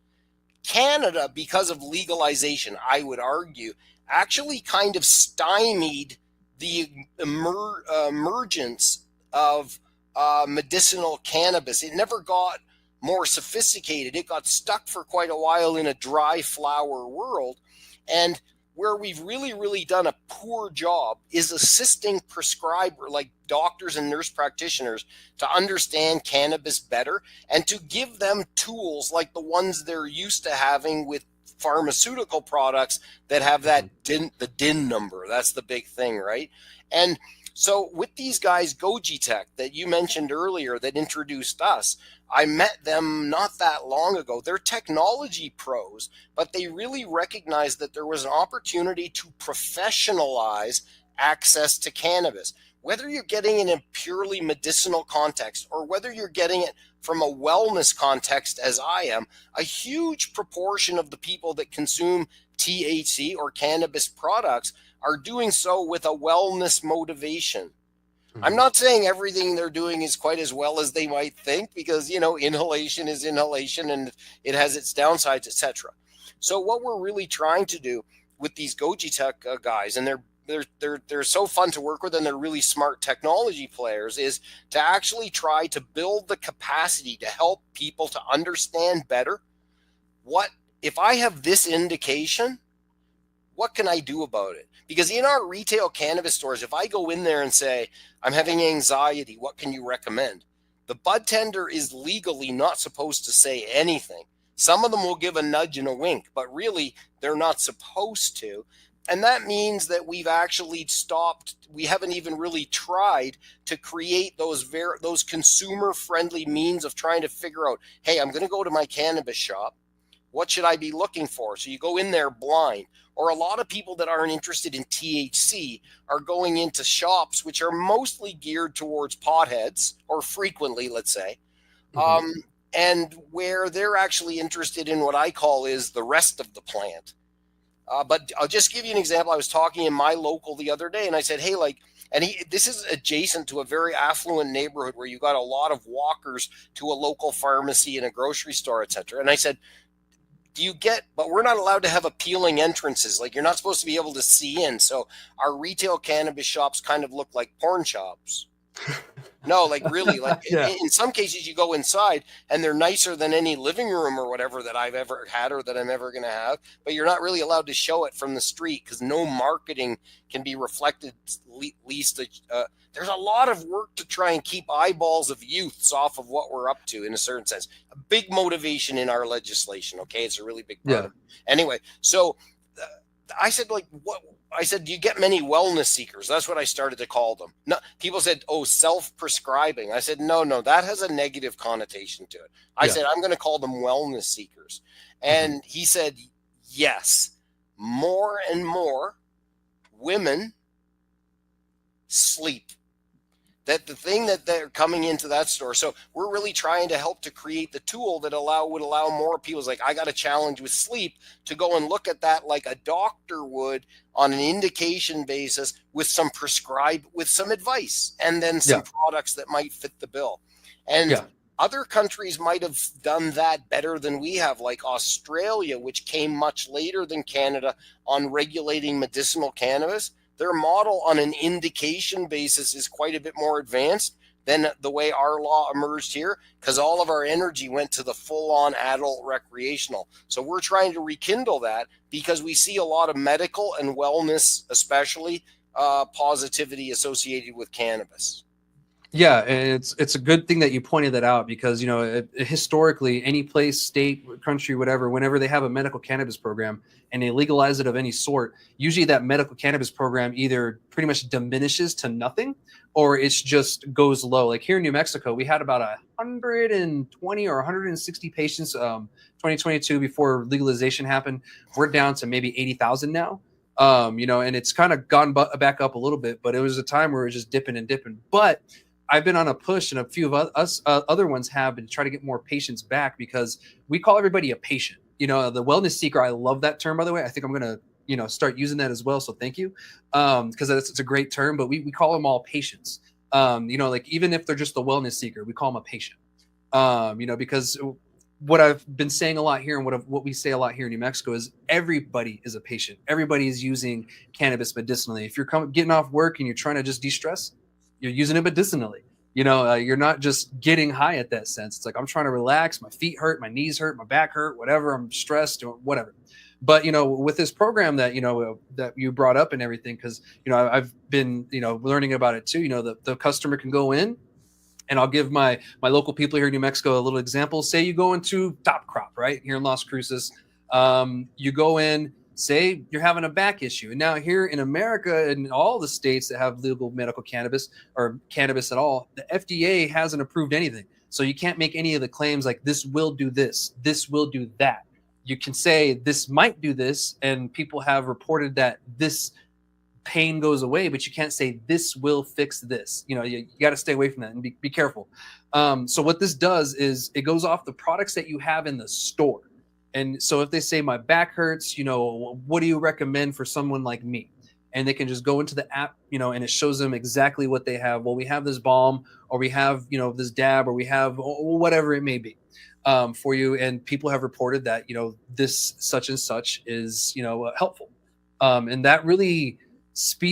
Canada, because of legalization, I would argue, actually kind of stymied the emergence of medicinal cannabis. It never got more sophisticated. It got stuck for quite a while in a dry flower world. And where we've really, really done a poor job is assisting prescribers like doctors and nurse practitioners to understand cannabis better and to give them tools like the ones they're used to having with pharmaceutical products that have that the DIN number. That's the big thing, right? And So with these guys, Goji Tech, that you mentioned earlier that introduced us, I met them not that long ago. They're technology pros, but they really recognized that there was an opportunity to professionalize access to cannabis. Whether you're getting it in a purely medicinal context or whether you're getting it from a wellness context, as I am, a huge proportion of the people that consume THC or cannabis products are doing so with a wellness motivation. I'm not saying everything they're doing is quite as well as they might think, because, inhalation is inhalation and it has its downsides, etc. So what we're really trying to do with these Goji Tech guys, and they're so fun to work with, and they're really smart technology players, is to actually try to build the capacity to help people to understand better what, if I have this indication, what can I do about it? Because in our retail cannabis stores, if I go in there and say, I'm having anxiety, what can you recommend? The bud tender is legally not supposed to say anything. Some of them will give a nudge and a wink, but really they're not supposed to. And that means that we've actually stopped. We haven't even really tried to create those consumer-friendly means of trying to figure out, hey, I'm going to go to my cannabis shop. What should I be looking for? So you go in there blind. Or a lot of people that aren't interested in THC are going into shops which are mostly geared towards potheads, or frequently, let's say, and where they're actually interested in what I call is the rest of the plant. But I'll just give you an example. I was talking in my local the other day, and I said, hey, this is adjacent to a very affluent neighborhood where you got a lot of walkers to a local pharmacy and a grocery store, etc. And I said, but we're not allowed to have appealing entrances. Like, you're not supposed to be able to see in. So our retail cannabis shops kind of look like porn shops. No, like really, like Yeah. in some cases you go inside and they're nicer than any living room or whatever that I've ever had or that I'm ever going to have, but you're not really allowed to show it from the street because no marketing can be reflected. Least there's a lot of work to try and keep eyeballs of youths off of what we're up to, in a certain sense. A big motivation in our legislation. Okay, it's a really big part of it. Anyway, so I said, what? I said, do you get many wellness seekers? That's what I started to call them. No, people said, oh, self-prescribing. I said, no, that has a negative connotation to it. I said, I'm going to call them wellness seekers. And he said, yes, more and more women sleep. That the thing that they're coming into that store. So we're really trying to help to create the tool that would allow more people, like, I got a challenge with sleep, to go and look at that like a doctor would on an indication basis with some advice and then some products that might fit the bill. And other countries might have done that better than we have, like Australia, which came much later than Canada on regulating medicinal cannabis. Their model on an indication basis is quite a bit more advanced than the way our law emerged here, because all of our energy went to the full-on adult recreational. So we're trying to rekindle that because we see a lot of medical and wellness, especially positivity associated with cannabis. Yeah, and it's a good thing that you pointed that out, because historically, any place, state, country, whatever, whenever they have a medical cannabis program and they legalize it of any sort, usually that medical cannabis program either pretty much diminishes to nothing, or it's just goes low. Like here in New Mexico, we had about 120 or 160 patients 2022 before legalization happened. We're down to maybe 80,000 now. And it's kind of gone back up a little bit, but it was a time where it was just dipping and dipping. But I've been on a push, and a few of us other ones have been, to try to get more patients back, because we call everybody a patient. The wellness seeker, I love that term, by the way. I think I'm going to, start using that as well. So thank you. Because it's a great term, but we call them all patients. Like even if they're just the wellness seeker, we call them a patient. Because what I've been saying a lot here, and what we say a lot here in New Mexico, is everybody is a patient. Everybody is using cannabis medicinally. If you're getting off work and you're trying to just de-stress, you're using it medicinally. You're not just getting high at that sense. It's like, I'm trying to relax. My feet hurt, my knees hurt, my back hurt, whatever. I'm stressed or whatever. But, with this program that, that you brought up and everything, because, I've been, learning about it too. The customer can go in, and I'll give my local people here in New Mexico a little example. Say you go into Top Crop, right? Here in Las Cruces. You go in, Say you're having a back issue. And now here in America, in all the states that have legal medical cannabis or cannabis at all, the FDA hasn't approved anything. So you can't make any of the claims like this will do this, this will do that. You can say this might do this, and people have reported that this pain goes away, but you can't say this will fix this. You got to stay away from that and be careful. So what this does is it goes off the products that you have in the store. And so if they say my back hurts, what do you recommend for someone like me? And they can just go into the app, and it shows them exactly what they have. Well, we have this balm, or we have, this dab, or we have whatever it may be for you. And people have reported that, this such and such is, helpful. And that really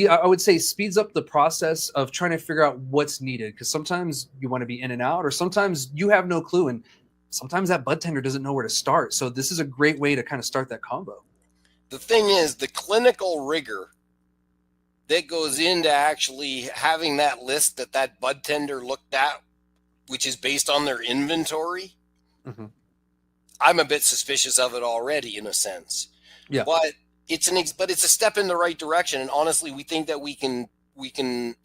I would say speeds up the process of trying to figure out what's needed. Because sometimes you want to be in and out, or sometimes you have no clue. And sometimes that bud tender doesn't know where to start. So this is a great way to kind of start that combo. The thing is, the clinical rigor that goes into actually having that list that bud tender looked at, which is based on their inventory, I'm a bit suspicious of it already in a sense. Yeah. But it's a step in the right direction. And honestly, we think that we can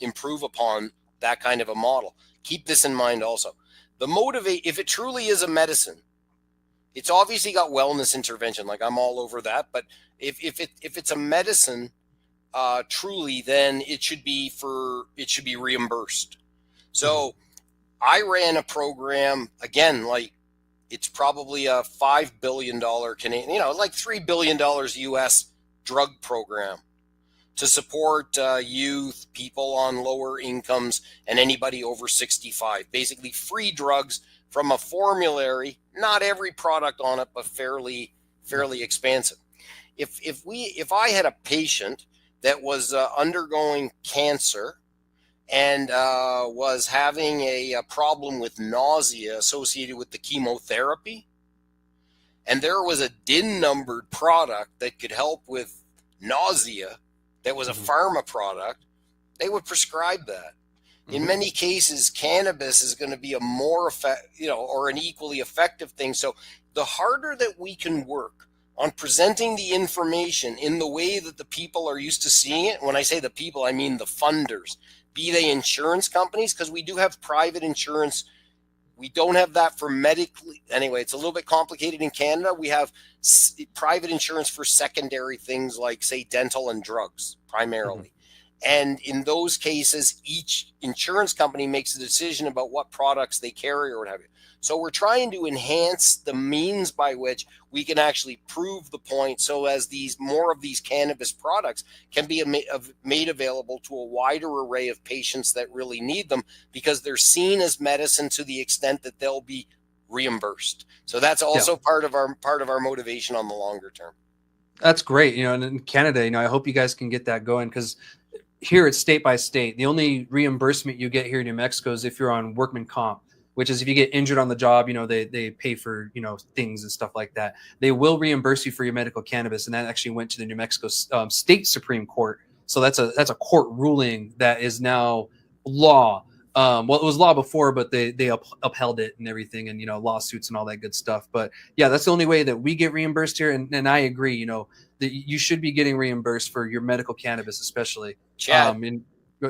improve upon that kind of a model. Keep this in mind also. If it truly is a medicine, it's obviously got wellness intervention. Like, I'm all over that. But if it's a medicine, truly, then it should be reimbursed. So I ran a program, again, like, it's probably a $5 billion Canadian, like $3 billion US drug program to support youth, people on lower incomes, and anybody over 65. Basically free drugs from a formulary, not every product on it, but fairly expansive. If I had a patient that was undergoing cancer and was having a problem with nausea associated with the chemotherapy, and there was a DIN numbered product that could help with nausea that was a pharma product, they would prescribe that. In many cases, cannabis is going to be a more or an equally effective thing. So the harder that we can work on presenting the information in the way that the people are used to seeing it, when I say the people, I mean the funders, be they insurance companies, because we do have private insurance. We don't have that for medically. Anyway, it's a little bit complicated in Canada. We have private insurance for secondary things like, say, dental and drugs primarily. And in those cases, each insurance company makes a decision about what products they carry or what have you. So we're trying to enhance the means by which we can actually prove the point, so as more of these cannabis products can be made available to a wider array of patients that really need them, because they're seen as medicine to the extent that they'll be reimbursed. So that's also part of our motivation on the longer term. That's great. And in Canada, I hope you guys can get that going, because here it's state by state. The only reimbursement you get here in New Mexico is if you're on workman comp, which is if you get injured on the job, they pay for, things and stuff like that. They will reimburse you for your medical cannabis. And that actually went to the New Mexico State Supreme Court. So that's a court ruling that is now law. Well, it was law before, but they upheld it and everything, and, lawsuits and all that good stuff. But yeah, that's the only way that we get reimbursed here. And I agree, that you should be getting reimbursed for your medical cannabis, especially. Chad.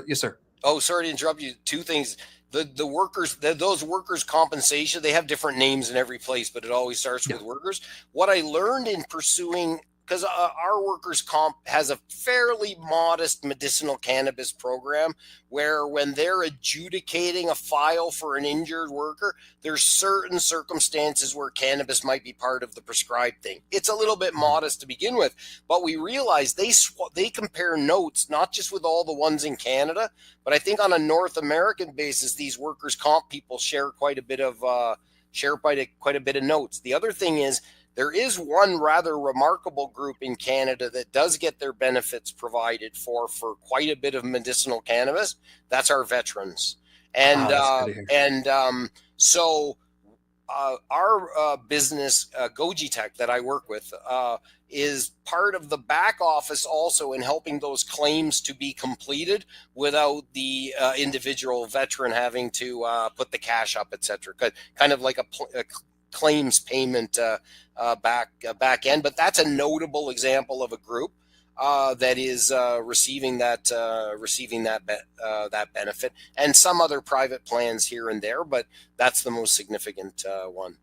Yes, sir. Oh, sorry to interrupt you. Two things. The workers, those workers' compensation, they have different names in every place, but it always starts with workers. What I learned in pursuing, because our workers' comp has a fairly modest medicinal cannabis program, where when they're adjudicating a file for an injured worker, there's certain circumstances where cannabis might be part of the prescribed thing. It's a little bit modest to begin with, but we realize they compare notes, not just with all the ones in Canada, but I think on a North American basis, these workers' comp people share quite a bit of notes. The other thing is, there is one rather remarkable group in Canada that does get their benefits provided for quite a bit of medicinal cannabis. That's our veterans. And so our business, Goji Tech, that I work with, is part of the back office also in helping those claims to be completed without the individual veteran having to put the cash up, etc. Kind of like claims payment back end. But that's a notable example of a group that is receiving that benefit, and some other private plans here and there, but that's the most significant one.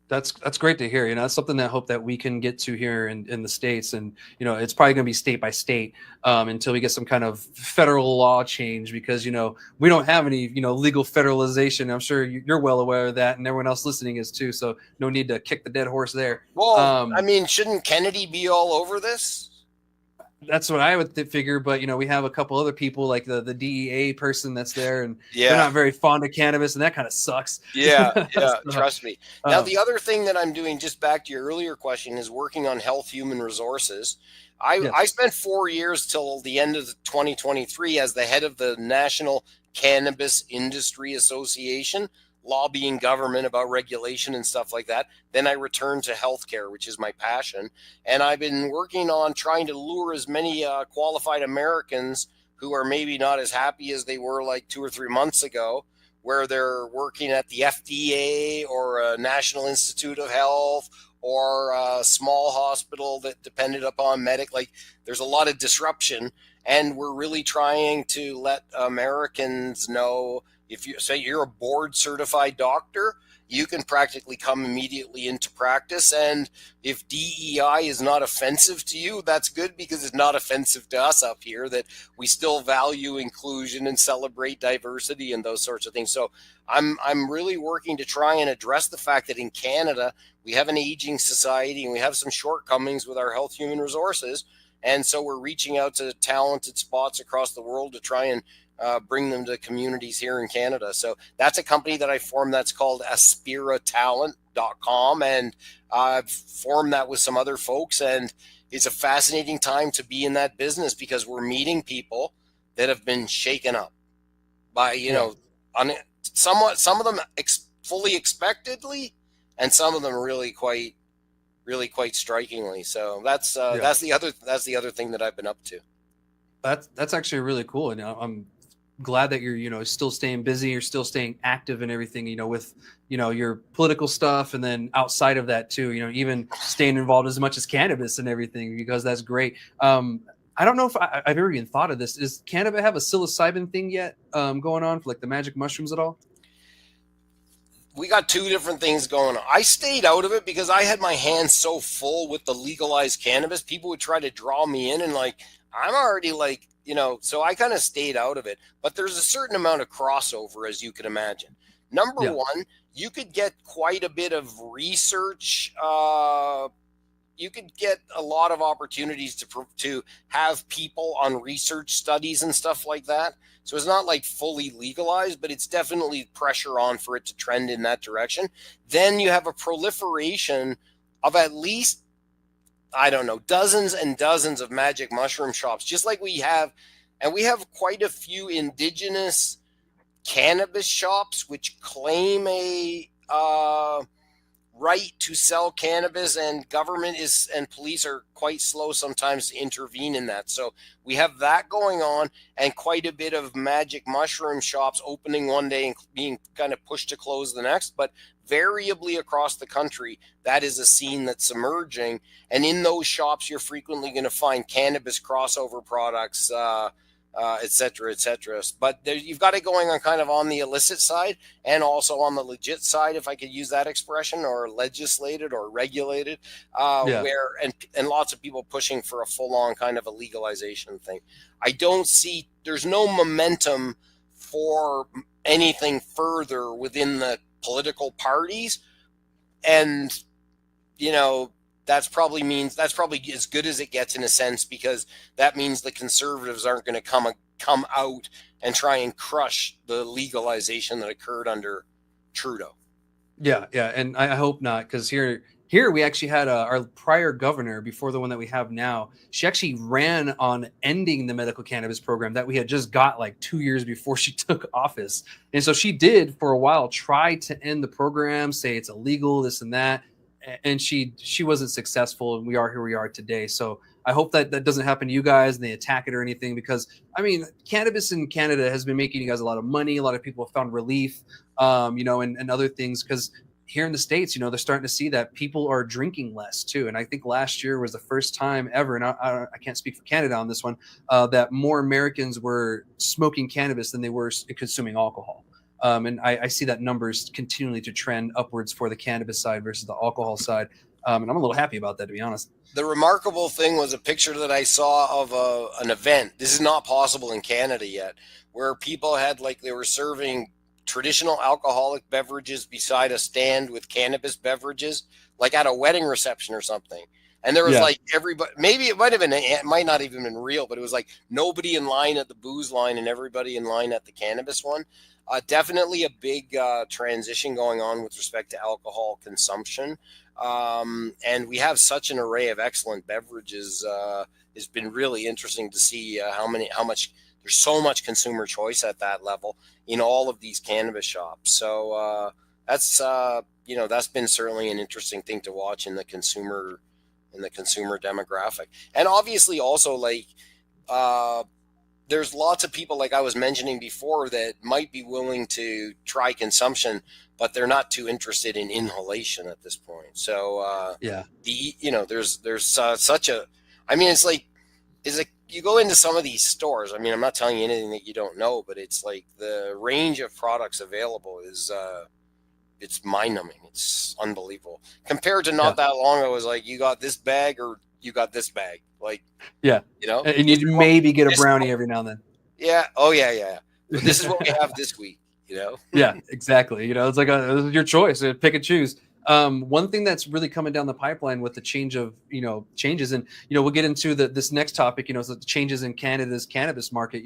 That's great to hear. That's something that I hope that we can get to here in the States. And, it's probably going to be state by state until we get some kind of federal law change, because, we don't have any, legal federalization. I'm sure you're well aware of that, and everyone else listening is too. So no need to kick the dead horse there. Well, shouldn't Kennedy be all over this? That's what I would figure, but we have a couple other people like the DEA person that's there, and they're not very fond of cannabis, and that kind of sucks. Yeah, trust me. Now, the other thing that I'm doing, just back to your earlier question, is working on health human resources. I spent 4 years till the end of 2023 as the head of the National Cannabis Industry Association, lobbying government about regulation and stuff like that. Then I returned to healthcare, which is my passion. And I've been working on trying to lure as many qualified Americans who are maybe not as happy as they were like 2 or 3 months ago, where they're working at the FDA or a National Institute of Health or a small hospital that depended upon like there's a lot of disruption. And we're really trying to let Americans know, if you say you're a board certified doctor, you can practically come immediately into practice. And if DEI is not offensive to you, that's good, because it's not offensive to us up here, that we still value inclusion and celebrate diversity and those sorts of things. So I'm really working to try and address the fact that in Canada, we have an aging society and we have some shortcomings with our health human resources. And so we're reaching out to talented spots across the world to try and bring them to communities here in Canada. So that's a company that I formed that's called aspiratalent.com, and I've formed that with some other folks, and it's a fascinating time to be in that business, because we're meeting people that have been shaken up by, some of them fully expectedly, and some of them really quite strikingly. So that's the other thing that I've been up to. That's actually really cool. And I'm glad that you're still staying busy, you're still staying active and everything, with your political stuff, and then outside of that too, even staying involved as much as cannabis and everything, because that's great. I don't know if I've ever even thought of this. Does Canada have a psilocybin thing yet going on for like the magic mushrooms at all? We got two different things going on. I stayed out of it because I had my hands so full with the legalized cannabis. People would try to draw me in, and I'm already so I kind of stayed out of it. But there's a certain amount of crossover, as you can imagine. Number one, you could get quite a bit of research. You could get a lot of opportunities to have people on research studies and stuff like that. So it's not like fully legalized, but it's definitely pressure on for it to trend in that direction. Then you have a proliferation of at least, I don't know, dozens and dozens of magic mushroom shops, just like we have. And we have quite a few indigenous cannabis shops which claim a right to sell cannabis, and government and police are quite slow sometimes to intervene in that. So we have that going on, and quite a bit of magic mushroom shops opening one day and being kind of pushed to close the next. But variably across the country, that is a scene that's emerging. And in those shops, you're frequently going to find cannabis crossover products, et cetera, et cetera. But you've got it going on kind of on the illicit side, and also on the legit side, if I could use that expression, or legislated or regulated, where and lots of people pushing for a full-on kind of a legalization thing. I don't see, there's no momentum for anything further within the political parties. And, that's probably as good as it gets in a sense, because that means the conservatives aren't going to come out and try and crush the legalization that occurred under Trudeau. Yeah, and I hope not, because here we actually had our prior governor, before the one that we have now. She actually ran on ending the medical cannabis program that we had just got like 2 years before she took office. And so she did for a while try to end the program, say it's illegal, this and that. And she wasn't successful, and we are here we are today. So I hope that doesn't happen to you guys and they attack it or anything, because cannabis in Canada has been making you guys a lot of money. A lot of people have found relief, and other things, because here in the States, they're starting to see that people are drinking less too. And I think last year was the first time ever, and I can't speak for Canada on this one, that more Americans were smoking cannabis than they were consuming alcohol. And I see that numbers continually to trend upwards for the cannabis side versus the alcohol side. And I'm a little happy about that, to be honest. The remarkable thing was a picture that I saw of an event. This is not possible in Canada yet, where people had they were serving traditional alcoholic beverages beside a stand with cannabis beverages, like at a wedding reception or something. And there was everybody, maybe it might not even been real, but it was nobody in line at the booze line and everybody in line at the cannabis one. Definitely a big transition going on with respect to alcohol consumption. And we have such an array of excellent beverages. It's been really interesting to see how much there's so much consumer choice at that level in all of these cannabis shops. So that's been certainly an interesting thing to watch in the consumer demographic. And obviously also there's lots of people, like I was mentioning before, that might be willing to try consumption, but they're not too interested in inhalation at this point. So there's such a, I mean, it's like you go into some of these stores. I mean, I'm not telling you anything that you don't know, but it's the range of products available is it's mind-numbing. It's unbelievable compared to not that long ago. It was you got this bag or you got this bag. And you maybe get a brownie every now and then. Yeah. Oh yeah. But this is what we have this week. Yeah, exactly. It's this is your choice. Pick and choose. One thing that's really coming down the pipeline with the changes, and we'll get into this next topic. So the changes in Canada's cannabis market.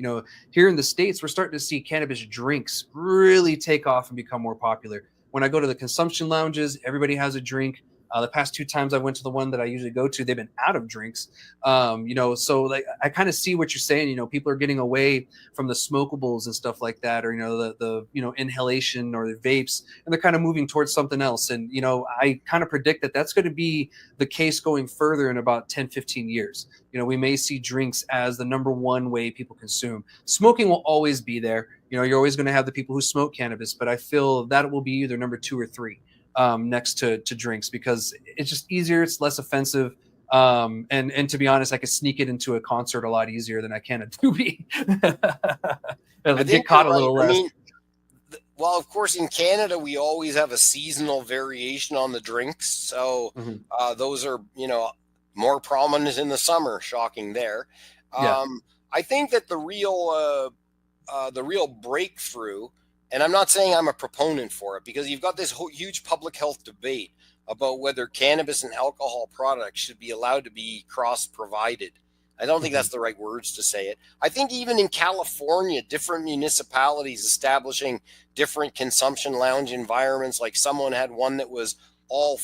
Here in the States, we're starting to see cannabis drinks really take off and become more popular. When I go to the consumption lounges, everybody has a drink. The past 2 times I went to the one that I usually go to, they've been out of drinks. So I kind of see what you're saying. People are getting away from the smokables and stuff like that, or the inhalation or the vapes, and they're kind of moving towards something else. And I kind of predict that that's going to be the case going further in about 10-15 years. We may see drinks as the number one way people consume. Smoking will always be there. You're always going to have the people who smoke cannabis, but I feel that it will be either number 2 or 3. Next to drinks, because it's just easier, it's less offensive, and to be honest, I could sneak it into a concert a lot easier than I can a doobie. I get caught a little less. I mean, well, of course, in Canada we always have a seasonal variation on the drinks, so those are more prominent in the summer. Shocking there. I think that the real breakthrough. And I'm not saying I'm a proponent for it, because you've got this huge public health debate about whether cannabis and alcohol products should be allowed to be cross-provided. I don't think that's the right words to say it. I think even in California, different municipalities establishing different consumption lounge environments, like someone had one that was all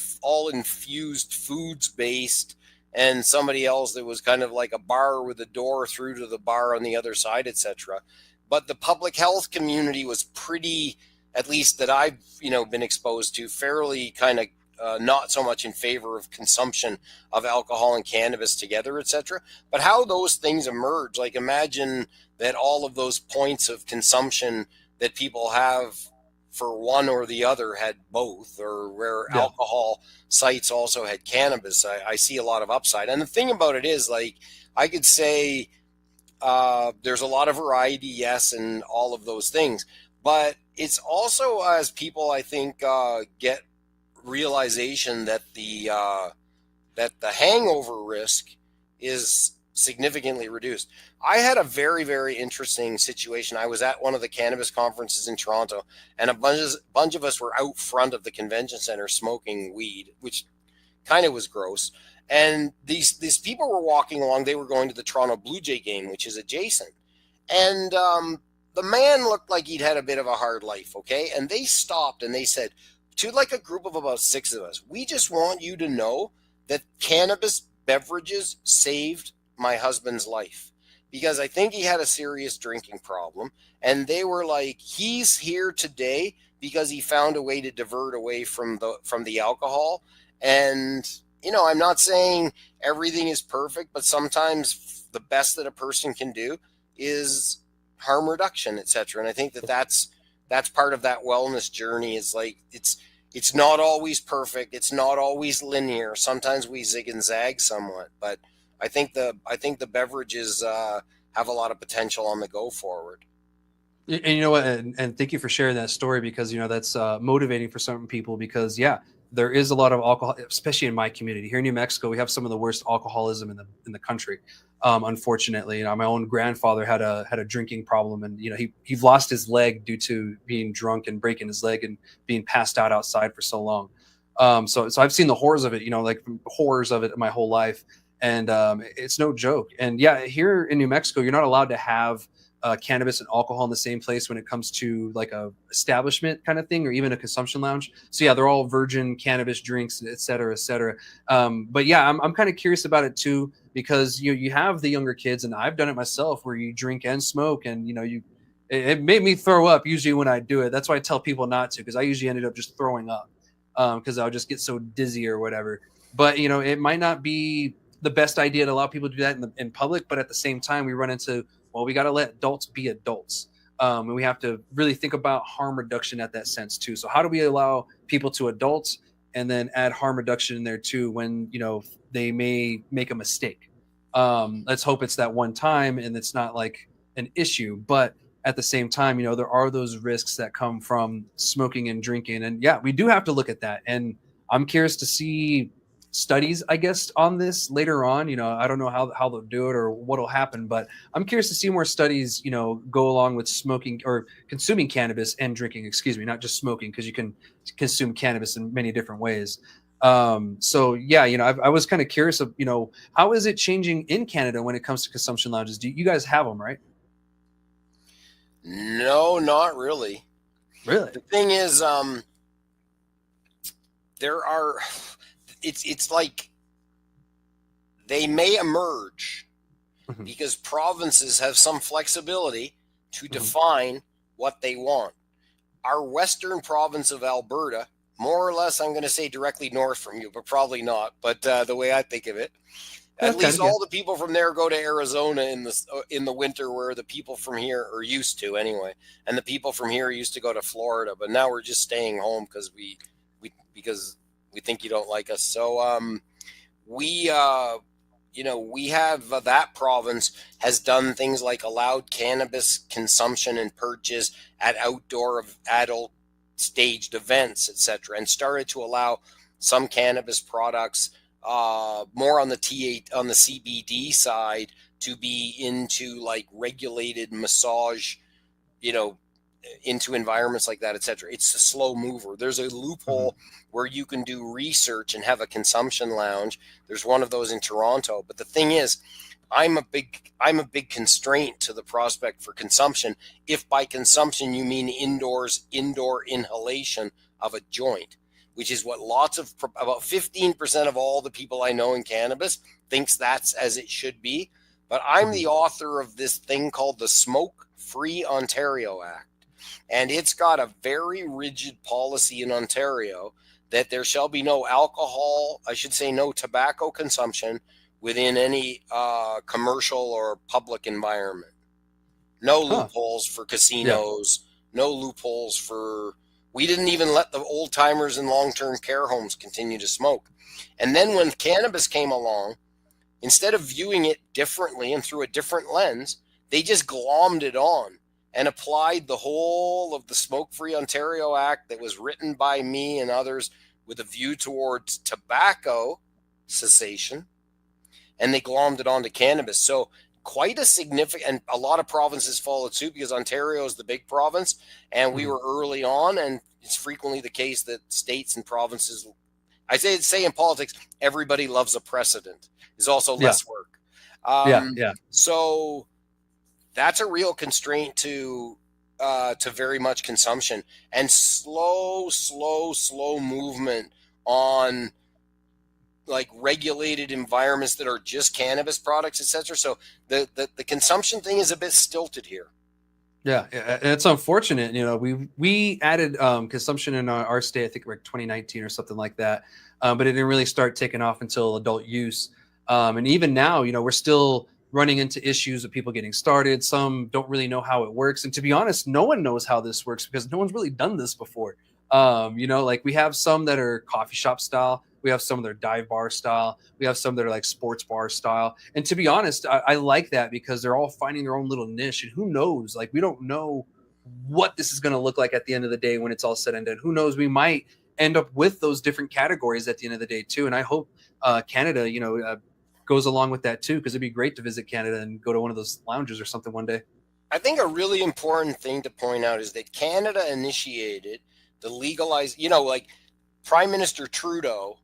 infused foods based, and somebody else that was kind of like a bar with a door through to the bar on the other side, etc. But the public health community was pretty, at least that I've been exposed to, fairly kind of not so much in favor of consumption of alcohol and cannabis together, etc. But how those things emerge, imagine that all of those points of consumption that people have for one or the other had both, or where alcohol sites also had cannabis. I see a lot of upside. And the thing about it is, I could say, there's a lot of variety, yes, and all of those things, but it's also, as people I think get realization that the hangover risk is significantly reduced. I had a very, very interesting situation. I was at one of the cannabis conferences in Toronto, and a bunch of us were out front of the convention center smoking weed, which kind of was gross. And these people were walking along. They were going to the Toronto Blue Jay game, which is adjacent. And the man looked like he'd had a bit of a hard life, okay? And they stopped and they said, to a group of about 6 of us, we just want you to know that cannabis beverages saved my husband's life, because I think he had a serious drinking problem. And they were like, he's here today because he found a way to divert away from the alcohol. And I'm not saying everything is perfect, but sometimes the best that a person can do is harm reduction, etc. And I think that's part of that wellness journey. Is it's not always perfect. It's not always linear. Sometimes we zig and zag somewhat, but I think the beverages have a lot of potential on the go forward. And you know what? And thank you for sharing that story, because that's motivating for some people. Because yeah, there is a lot of alcohol, especially in my community here in New Mexico. We have some of the worst alcoholism in the country. Unfortunately, my own grandfather had a drinking problem, and he lost his leg due to being drunk and breaking his leg and being passed out outside for so long. So I've seen the horrors of it. Like horrors of it my whole life, and it's no joke. And yeah, here in New Mexico, you're not allowed to have cannabis and alcohol in the same place when it comes to like a establishment kind of thing, or even a consumption lounge. So yeah, they're all virgin cannabis drinks, et cetera, et cetera. But yeah, I'm kind of curious about it too, because you have the younger kids, and I've done it myself, where you drink and smoke, and it made me throw up usually when I do it. That's why I tell people not to, because I usually ended up just throwing up, because I'll just get so dizzy or whatever. But it might not be the best idea to allow people to do that in public, but at the same time, we run into, well, we got to let adults be adults. And we have to really think about harm reduction at that sense too. So how do we allow people to adults, and then add harm reduction in there too when they may make a mistake? Let's hope it's that one time and it's not like an issue. But at the same time, there are those risks that come from smoking and drinking. And yeah, we do have to look at that. And I'm curious to see studies, I guess, on this later on. I don't know how they'll do it or what'll happen, but I'm curious to see more studies, go along with smoking or consuming cannabis and drinking, excuse me, not just smoking, because you can consume cannabis in many different ways. So yeah, I was kind of curious of, how is it changing in Canada when it comes to consumption lounges? Do you guys have them, right? No, not really. Really? The thing is, there are. It's like they may emerge because provinces have some flexibility to define what they want. Our western province of Alberta, more or less, I'm going to say directly north from you, but probably not. But the way I think of it, at least all the people from there go to Arizona in the winter, where the people from here are used to anyway, and the people from here used to go to Florida. But now we're just staying home because we think you don't like us. So we have that province has done things like allowed cannabis consumption and purchase at outdoor adult staged events, etc., and started to allow some cannabis products more on the CBD side to be into like regulated massage, into environments like that, etc. It's a slow mover. There's a loophole where you can do research and have a consumption lounge. There's one of those in Toronto. But the thing is, I'm a big constraint to the prospect for consumption. If by consumption you mean indoor inhalation of a joint, which is what about 15% of all the people I know in cannabis thinks that's as it should be. But I'm the author of this thing called the Smoke Free Ontario Act. And it's got a very rigid policy in Ontario that there shall be no no tobacco consumption within any commercial or public environment. No loopholes for casinos, no loopholes for... We didn't even let the old timers in long-term care homes continue to smoke. And then when cannabis came along, instead of viewing it differently and through a different lens, they just glommed it on and applied the whole of the Smoke Free Ontario Act that was written by me and others with a view towards tobacco cessation, and they glommed it onto cannabis. So quite a significant, and a lot of provinces followed suit because Ontario is the big province, and we were early on, and it's frequently the case that states and provinces, I say in politics, everybody loves a precedent. Is also less work. So that's a real constraint to very much consumption, and slow movement on like regulated environments that are just cannabis products, etc. So the consumption thing is a bit stilted here. Yeah, it's unfortunate. We added consumption in our state, I think like 2019 or something like that, but it didn't really start taking off until adult use. And even now, we're still running into issues of people getting started. Some don't really know how it works. And to be honest, no one knows how this works because no one's really done this before. Like we have some that are coffee shop style. We have some that are dive bar style. We have some that are like sports bar style. And to be honest, I like that because they're all finding their own little niche. And who knows? Like we don't know what this is going to look like at the end of the day when it's all said and done. Who knows? We might end up with those different categories at the end of the day too. And I hope Canada, goes along with that too, because it'd be great to visit Canada and go to one of those lounges or something one day. I think a really important thing to point out is that Canada initiated the legalized, like Prime Minister Trudeau,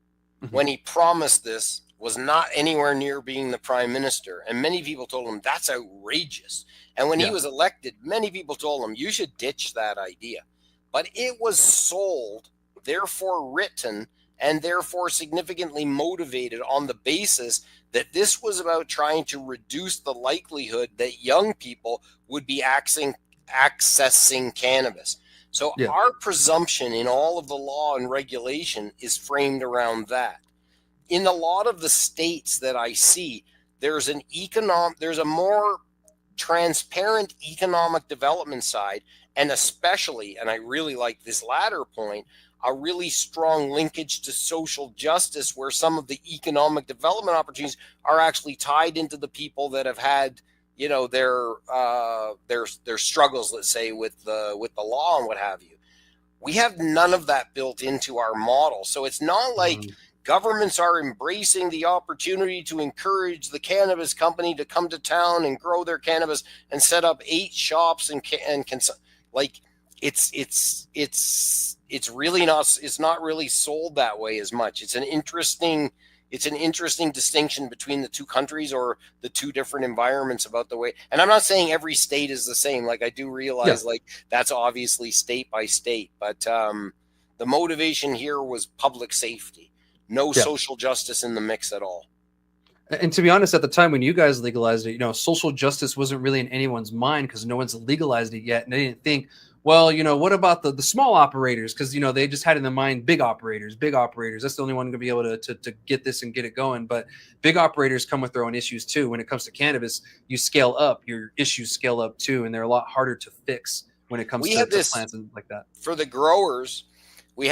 when he promised this, was not anywhere near being the prime minister. And many people told him that's outrageous. And when he was elected, many people told him you should ditch that idea. But it was sold, therefore written, and therefore significantly motivated on the basis that this was about trying to reduce the likelihood that young people would be accessing cannabis. So our presumption in all of the law and regulation is framed around that. In a lot of the states that I see, there's a more transparent economic development side, and especially, and I really like this latter point, a really strong linkage to social justice, where some of the economic development opportunities are actually tied into the people that have had, their struggles, let's say, with the law and what have you. We have none of that built into our model. So it's not like governments are embracing the opportunity to encourage the cannabis company to come to town and grow their cannabis and set up 8 shops it's really not. It's not really sold that way as much. It's an interesting distinction between the two countries or the two different environments about the way. And I'm not saying every state is the same. Like I do realize, like that's obviously state by state. But the motivation here was public safety, no social justice in the mix at all. And to be honest, at the time when you guys legalized it, social justice wasn't really in anyone's mind because no one's legalized it yet, and they didn't think, well, what about the small operators? Because, they just had in their mind big operators. That's the only one going to be able to get this and get it going. But big operators come with their own issues, too. When it comes to cannabis, you scale up, your issues scale up, too. And they're a lot harder to fix when it comes to plants and like that. For the growers, we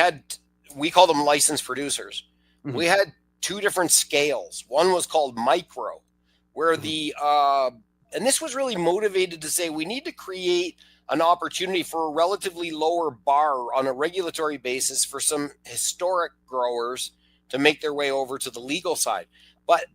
call them licensed producers. Mm-hmm. We had 2 different scales. One was called micro, where and this was really motivated to say we need to create an opportunity for a relatively lower bar on a regulatory basis for some historic growers to make their way over to the legal side. But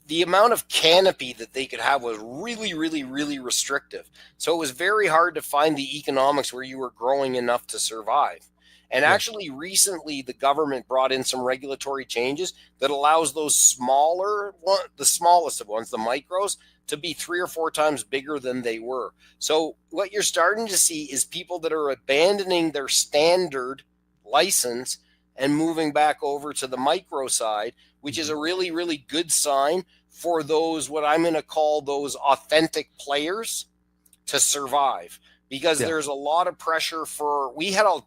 the amount of canopy that they could have was really, really, really restrictive. So it was very hard to find the economics where you were growing enough to survive. And actually recently the government brought in some regulatory changes that allows those the smallest of ones, the micros, to be 3 or 4 times bigger than they were. So what you're starting to see is people that are abandoning their standard license and moving back over to the micro side, which is a really, really good sign for those, what I'm going to call those authentic players, to survive. Because there's a lot of pressure we had a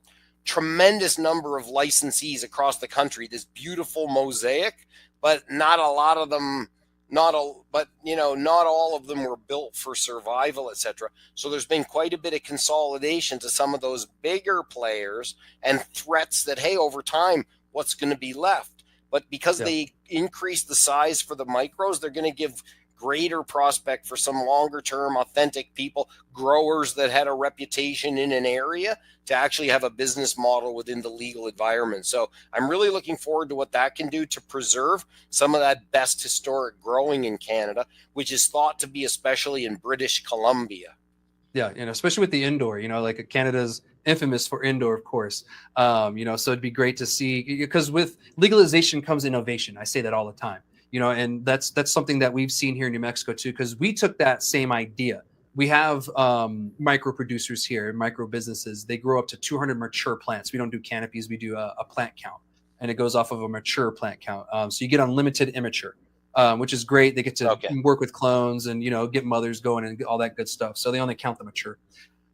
tremendous number of licensees across the country, this beautiful mosaic, but not a lot of them, not all of them were built for survival, etc. So there's been quite a bit of consolidation to some of those bigger players and threats that, hey, over time, what's going to be left? But because they increase the size for the micros, they're going to give greater prospect for some longer term authentic people, growers that had a reputation in an area, to actually have a business model within the legal environment. So I'm really looking forward to what that can do to preserve some of that best historic growing in Canada, which is thought to be especially in British Columbia. Yeah, especially with the indoor, like Canada's infamous for indoor, of course. So it'd be great to see, because with legalization comes innovation. I say that all the time. And that's something that we've seen here in New Mexico too, because we took that same idea. We have micro producers here, micro businesses. They grow up to 200 mature plants. We don't do canopies. We do a plant count, and it goes off of a mature plant count. So you get unlimited immature, which is great. They get to work with clones and, get mothers going and all that good stuff. So they only count the mature.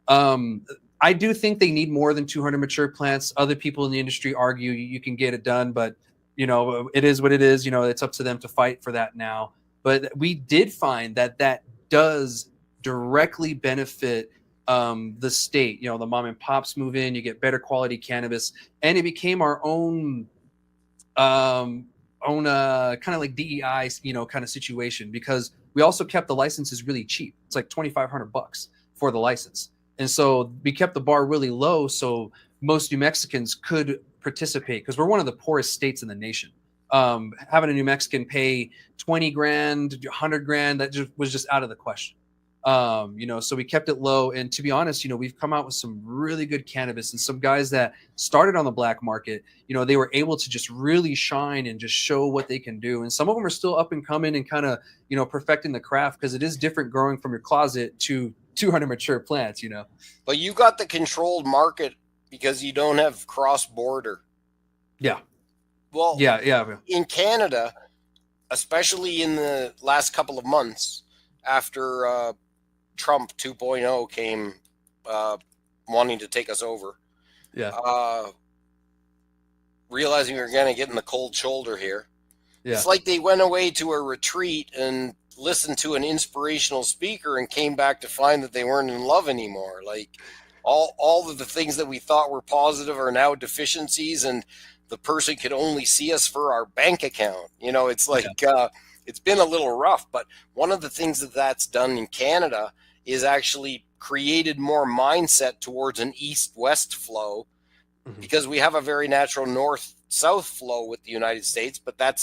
I do think they need more than 200 mature plants. Other people in the industry argue you can get it done, but it is what it is. It's up to them to fight for that now. But we did find that does directly benefit the state. You know, the mom and pops move in, you get better quality cannabis, and it became our own kind of like DEI, you know, kind of situation, because we also kept the licenses really cheap. It's like $2,500 for the license. And so we kept the bar really low so most New Mexicans could participate, because we're one of the poorest states in the nation. Having a New Mexican pay 20 grand, 100 grand, that just was just out of the question. You know, so we kept it low. And to be honest, you know, we've come out with some really good cannabis, and some guys that started on the black market, you know, they were able to just really shine and just show what they can do. And some of them are still up and coming and kind of, you know, perfecting the craft, because it is different growing from your closet to 200 mature plants, you know. But you got the controlled market because you don't have cross border. Yeah. Well, yeah. In Canada, especially in the last couple of months after Trump 2.0 came wanting to take us over. Yeah. Realizing we were going to get in the cold shoulder here. Yeah. It's like they went away to a retreat and listened to an inspirational speaker and came back to find that they weren't in love anymore. Like all of the things that we thought were positive are now deficiencies, and the person could only see us for our bank account. You know, it's like, it's been a little rough, but one of the things that's done in Canada is actually created more mindset towards an east-west flow, because we have a very natural north-south flow with the United States, but that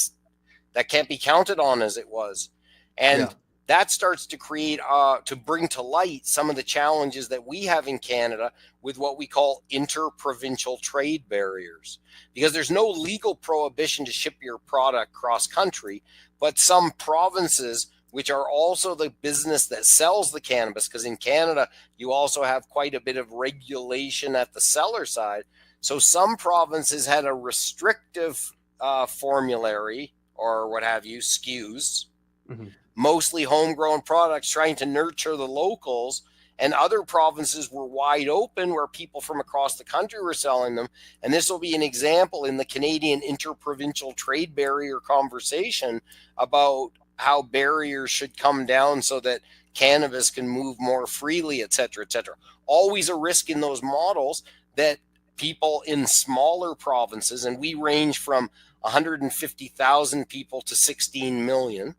can't be counted on as it was. And that starts to create, to bring to light some of the challenges that we have in Canada with what we call inter-provincial trade barriers, because there's no legal prohibition to ship your product cross-country, but some provinces, which are also the business that sells the cannabis, because in Canada, you also have quite a bit of regulation at the seller side. So some provinces had a restrictive formulary, or what have you, SKUs, mostly homegrown products, trying to nurture the locals, and other provinces were wide open where people from across the country were selling them. And this will be an example in the Canadian interprovincial trade barrier conversation about how barriers should come down so that cannabis can move more freely, et cetera, et cetera. Always a risk in those models that people in smaller provinces, and we range from 150,000 people to 16 million.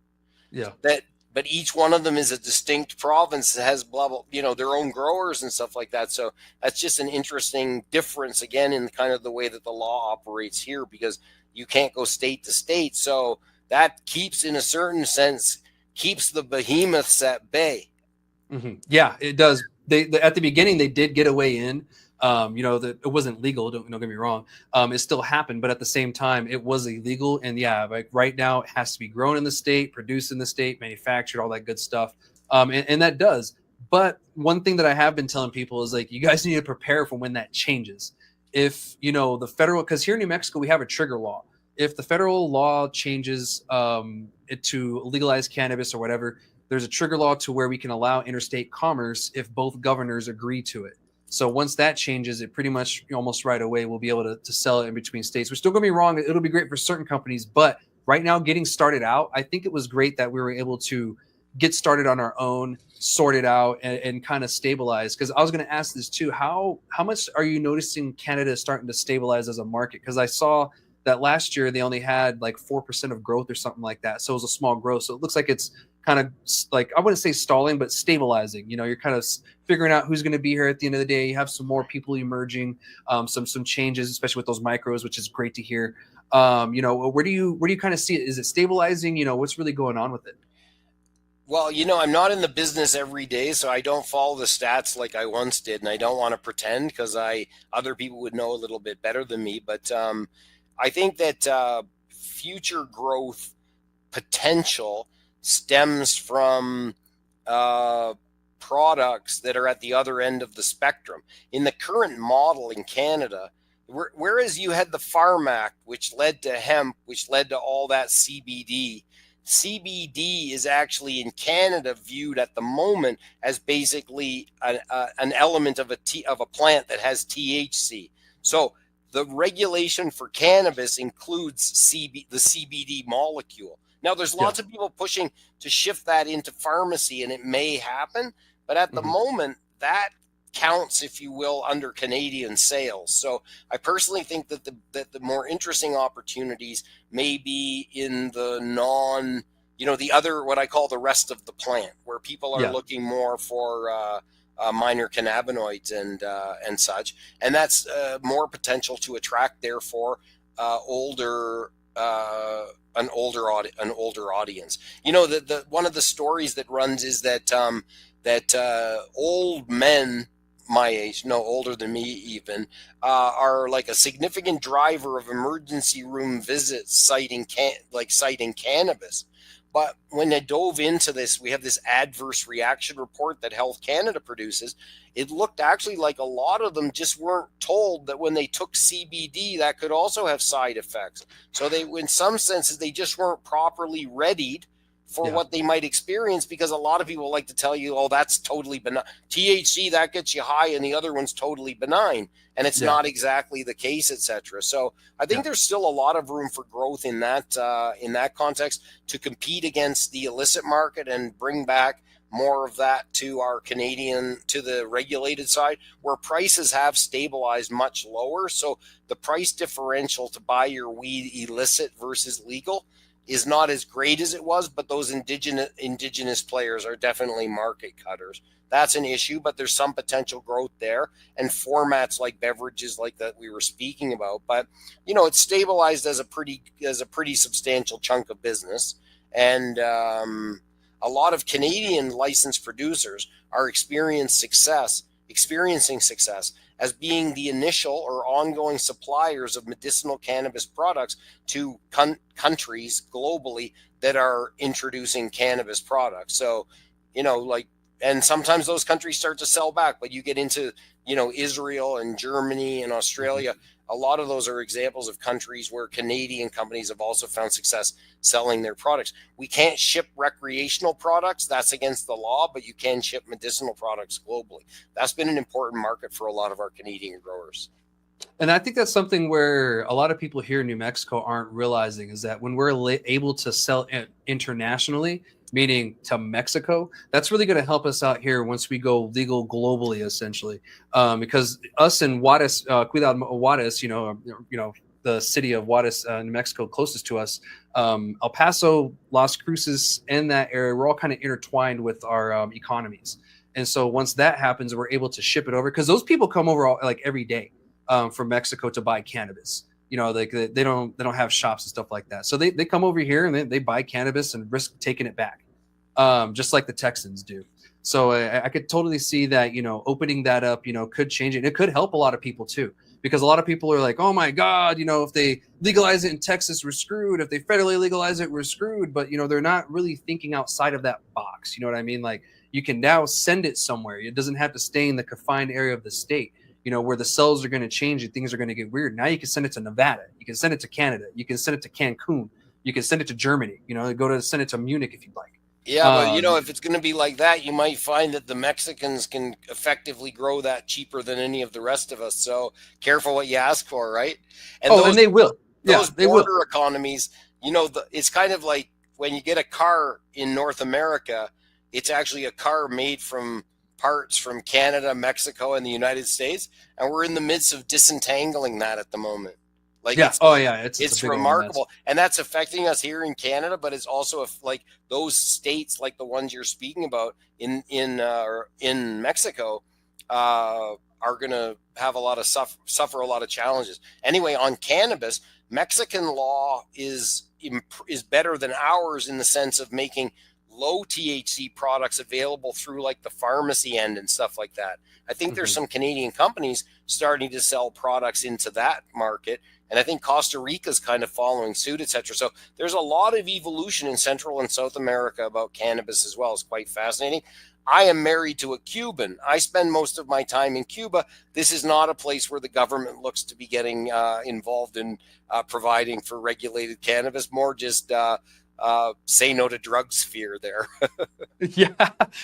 Yeah. But each one of them is a distinct province that has blah, blah, you know, their own growers and stuff like that. So that's just an interesting difference, again, in kind of the way that the law operates here, because you can't go state to state. So that keeps, in a certain sense, keeps the behemoths at bay. Yeah, it does. They at the beginning, they did get away in. You know, that it wasn't legal. Don't get me wrong. It still happened, but at the same time, it was illegal. And yeah, like right now, it has to be grown in the state, produced in the state, manufactured, all that good stuff. And that does. But one thing that I have been telling people is, like, you guys need to prepare for when that changes. If, you know, the federal, because here in New Mexico, we have a trigger law. If the federal law changes it to legalize cannabis or whatever, there's a trigger law to where we can allow interstate commerce if both governors agree to it. So once that changes, it pretty much almost right away we'll be able to sell it in between states, which, don't get me wrong, it'll be great for certain companies. But right now, getting started out, I think it was great that we were able to get started on our own, sort it out, and kind of stabilize. Because I was going to ask this too, how much are you noticing Canada is starting to stabilize as a market? Because I saw that last year they only had like 4% of growth or something like that. So it was a small growth. So it looks like it's kind of like, I wouldn't say stalling, but stabilizing. You know, you're kind of figuring out who's going to be here at the end of the day. You have some more people emerging, some changes, especially with those micros, which is great to hear. You know, where do you kind of see it? Is it stabilizing? You know, what's really going on with it? Well, you know, I'm not in the business every day, so I don't follow the stats like I once did, and I don't want to pretend, because other people would know a little bit better than me. But I think that future growth potential stems from products that are at the other end of the spectrum. In the current model in Canada, whereas you had the Farm Act, which led to hemp, which led to all that CBD, CBD is actually in Canada viewed at the moment as basically an element of a plant that has THC. So the regulation for cannabis includes the CBD molecule. Now, there's lots of people pushing to shift that into pharmacy, and it may happen. But at the moment, that counts, if you will, under Canadian sales. So I personally think that the more interesting opportunities may be in the the other, what I call the rest of the plant, where people are looking more for minor cannabinoids and such, and that's more potential to attract, therefore, an older audience. The one of the stories that runs is that old men my age, no, older than me even, are like a significant driver of emergency room visits citing cannabis. But when I dove into this, we have this adverse reaction report that Health Canada produces. It looked actually like a lot of them just weren't told that when they took CBD, that could also have side effects. So they, in some senses, they just weren't properly readied for what they might experience, because a lot of people like to tell you, oh, that's totally benign. THC, that gets you high, and the other one's totally benign. And it's not exactly the case, etc. So I think there's still a lot of room for growth in that context, to compete against the illicit market and bring back more of that to our Canadian, to the regulated side, where prices have stabilized much lower. So the price differential to buy your weed illicit versus legal is not as great as it was, but those indigenous players are definitely market cutters. That's an issue, but there's some potential growth there, and formats like beverages like that we were speaking about. But it's stabilized as a pretty substantial chunk of business, and a lot of Canadian licensed producers are experiencing success as being the initial or ongoing suppliers of medicinal cannabis products to countries globally that are introducing cannabis products. So, and sometimes those countries start to sell back, but you get into, Israel and Germany and Australia. A lot of those are examples of countries where Canadian companies have also found success selling their products. We can't ship recreational products. That's against the law, but you can ship medicinal products globally. That's been an important market for a lot of our Canadian growers. And I think that's something where a lot of people here in New Mexico aren't realizing, is that when we're able to sell internationally, meaning to Mexico, that's really going to help us out here once we go legal globally, essentially. Because us in Juarez, Cuidado Juarez, the city of Juarez, New Mexico, closest to us, El Paso, Las Cruces, and that area, we're all kind of intertwined with our economies. And so once that happens, we're able to ship it over, because those people come over every day from Mexico to buy cannabis. They don't have shops and stuff like that. So they come over here and they buy cannabis and risk taking it back, just like the Texans do. So I could totally see that, opening that up, could change it. And it could help a lot of people too, because a lot of people are like, oh my God, if they legalize it in Texas, we're screwed. If they federally legalize it, we're screwed. But, they're not really thinking outside of that box. You know what I mean? Like, you can now send it somewhere. It doesn't have to stay in the confined area of the state, where the cells are going to change and things are going to get weird. Now you can send it to Nevada. You can send it to Canada. You can send it to Cancun. You can send it to Germany. Send it to Munich if you'd like. Yeah, but if it's going to be like that, you might find that the Mexicans can effectively grow that cheaper than any of the rest of us. So careful what you ask for, right? And and they will. Those border economies, it's kind of like when you get a car in North America, it's actually a car made from parts from Canada, Mexico, and the United States, and we're in the midst of disentangling that at the moment. It's remarkable, and that's affecting us here in Canada, but it's also like those states, like the ones you're speaking about in Mexico, are going to have a lot of suffer a lot of challenges. Anyway, on cannabis, Mexican law is better than ours in the sense of making low THC products available through like the pharmacy end and stuff like that. I think there's some Canadian companies starting to sell products into that market. And I think Costa Rica's kind of following suit, etc. So there's a lot of evolution in Central and South America about cannabis as well. It's quite fascinating. I am married to a Cuban. I spend most of my time in Cuba. This is not a place where the government looks to be getting involved in providing for regulated cannabis, more just say no to drug sphere there. Yeah,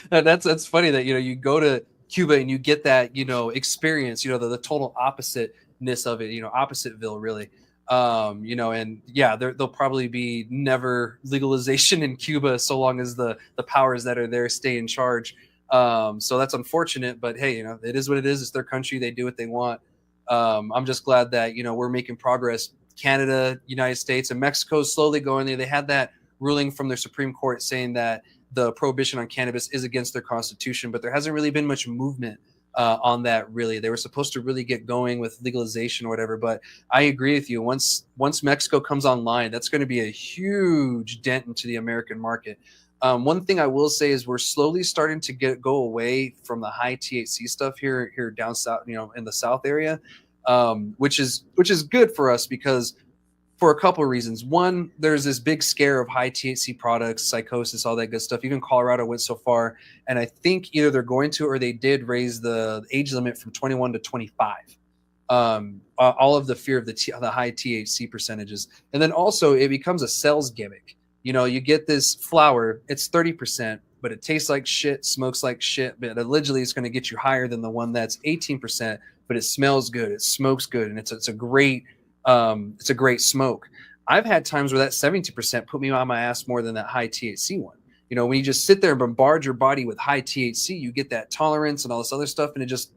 that's funny that you go to Cuba and you get that experience, the total oppositeness of it, oppositeville really. And yeah, there'll probably be never legalization in Cuba so long as the powers that are there stay in charge. So that's unfortunate, but hey, it is what it is. It's their country. They do what they want. I'm just glad that, we're making progress. Canada, United States, and Mexico is slowly going there. They had that ruling from their Supreme Court saying that the prohibition on cannabis is against their constitution, but there hasn't really been much movement on that. Really, they were supposed to really get going with legalization or whatever. But I agree with you. Once Mexico comes online, that's going to be a huge dent into the American market. One thing I will say is we're slowly starting to go away from the high THC stuff here down south, in the South area, which is good for us because for a couple of reasons. One, there's this big scare of high THC products, psychosis, all that good stuff. Even Colorado went so far, and I think either they're going to or they did raise the age limit from 21 to 25. All of the fear of the high THC percentages, and then also it becomes a sales gimmick. You get this flower, it's 30%, but it tastes like shit, smokes like shit, but allegedly it's going to get you higher than the one that's 18%, but it smells good, it smokes good, and it's a great smoke. I've had times where that 70% put me on my ass more than that high THC one. When you just sit there and bombard your body with high THC, you get that tolerance and all this other stuff, and it just,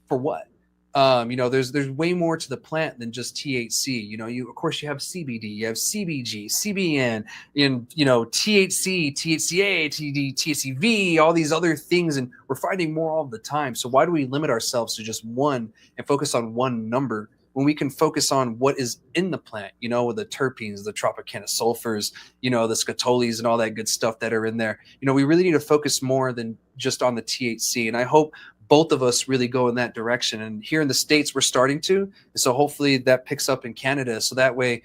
for what? There's way more to the plant than just THC. Of course you have CBD, you have CBG, CBN, and THC, THCA, TD, THCV, all these other things, and we're finding more all the time. So why do we limit ourselves to just one and focus on one number when we can focus on what is in the plant, with the terpenes, the Tropicana sulfurs, the scotoles and all that good stuff that are in there. We really need to focus more than just on the THC. And I hope both of us really go in that direction. And here in the States, we're starting to. And so hopefully that picks up in Canada. So that way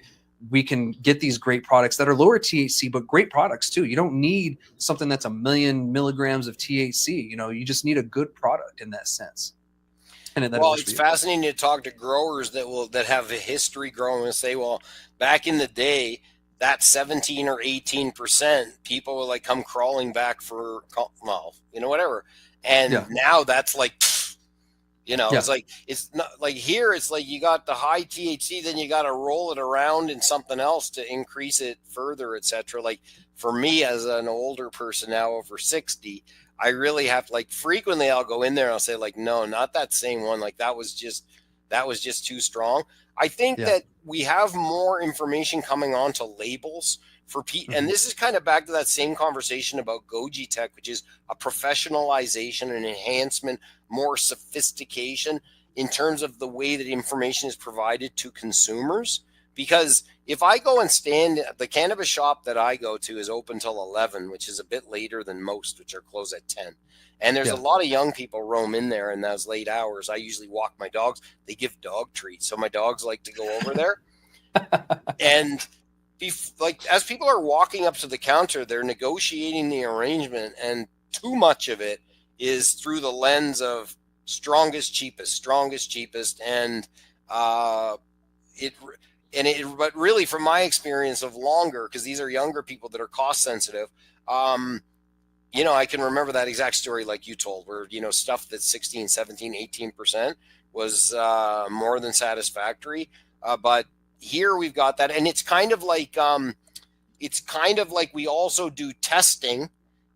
we can get these great products that are lower THC, but great products too. You don't need something that's 1,000,000 milligrams of THC. You just need a good product in that sense. Well, it's fascinating to talk to growers that have a history growing and say, well, back in the day, that 17 or 18%, people would like come crawling back for, whatever. And now that's like, it's like, it's not like here, it's like you got the high THC, then you got to roll it around in something else to increase it further, etc. Like for me as an older person now over 60, I really have to, like, frequently I'll go in there and I'll say like, no, not that same one. Like that was just too strong. I think that we have more information coming on to labels for people. And this is kind of back to that same conversation about Goji Tech, which is a professionalization and enhancement, more sophistication in terms of the way that information is provided to consumers. Because if I go and stand at the cannabis shop that I go to is open till 11, which is a bit later than most, which are closed at 10. And there's a lot of young people roam in there in those late hours. I usually walk my dogs. They give dog treats. So my dogs like to go over there. And as people are walking up to the counter, they're negotiating the arrangement. And too much of it is through the lens of strongest, cheapest. And but really from my experience of longer, because these are younger people that are cost sensitive, I can remember that exact story like you told where, stuff that's 16, 17, 18% was more than satisfactory. But here we've got that. And it's kind of like we also do testing,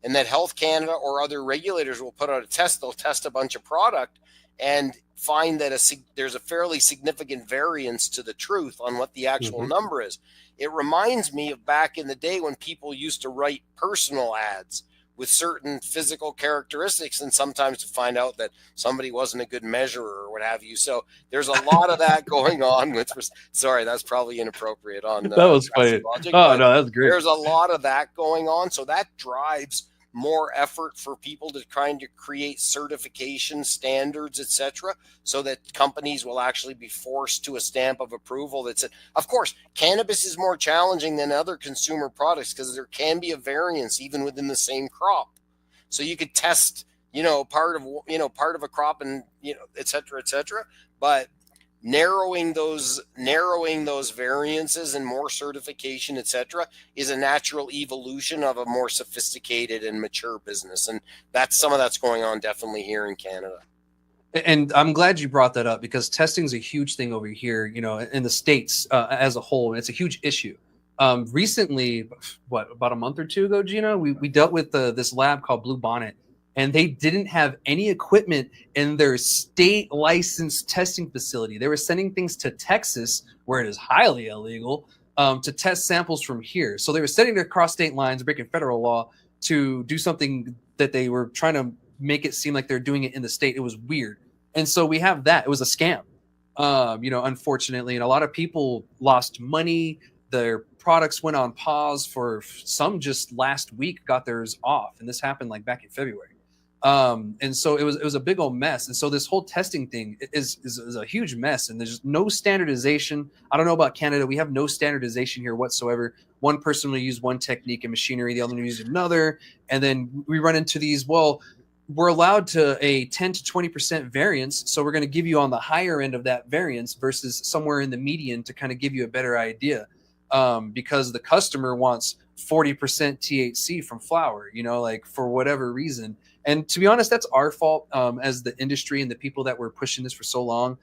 and that Health Canada or other regulators will put out a test. They'll test a bunch of product and find that there's a fairly significant variance to the truth on what the actual number is. It reminds me of back in the day when people used to write personal ads with certain physical characteristics, and sometimes to find out that somebody wasn't a good measurer or what have you. So there's a lot of that going on with, sorry, that's probably inappropriate on that was funny. Logic, no, that's great. There's a lot of that going on. So that drives more effort for people to trying to create certification standards, etc., so that companies will actually be forced to a stamp of approval. Of course, cannabis is more challenging than other consumer products because there can be a variance even within the same crop. So you could test, part of a crop and, etc., but narrowing those variances and more certification, etc., is a natural evolution of a more sophisticated and mature business. And some of that's going on definitely here in Canada. And I'm glad you brought that up because testing is a huge thing over here, in the States as a whole. And it's a huge issue. Recently, about a month or two ago, Gina, we dealt with this lab called Blue Bonnet. and they didn't have any equipment in their state licensed testing facility. They were sending things to Texas, where it is highly illegal, to test samples from here. So they were sending it across state lines, breaking federal law to do something that they were trying to make it seem like they're doing it in the state. It was weird. And so we have that. It was a scam, unfortunately. And a lot of people lost money. Their products went on pause for some just last week, got theirs off. And this happened like back in February. And so it was a big old mess. And so this whole testing thing is a huge mess. And there's no standardization. I don't know about Canada. We have no standardization here whatsoever. One person will use one technique and machinery, the other will use another. And then we run into these, well, we're allowed to a 10 to 20% variance. So we're going to give you on the higher end of that variance versus somewhere in the median to kind of give you a better idea. Because the customer wants 40% THC from flower, like for whatever reason. And to be honest, that's our fault as the industry and the people that were pushing this for so long,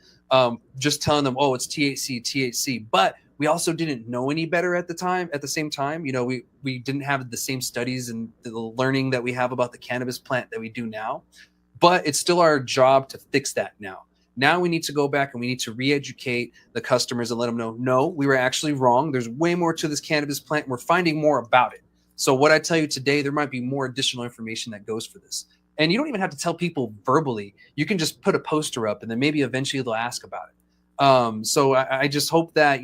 just telling them, oh, it's THC. But we also didn't know any better at the time. At the same time, we didn't have the same studies and the learning that we have about the cannabis plant that we do now. But it's still our job to fix that now. Now we need to go back and we need to re-educate the customers and let them know, no, we were actually wrong. There's way more to this cannabis plant. And we're finding more about it. So what I tell you today, there might be more additional information that goes for this. And you don't even have to tell people verbally. You can just put a poster up and then maybe eventually they'll ask about it. So I just hope that,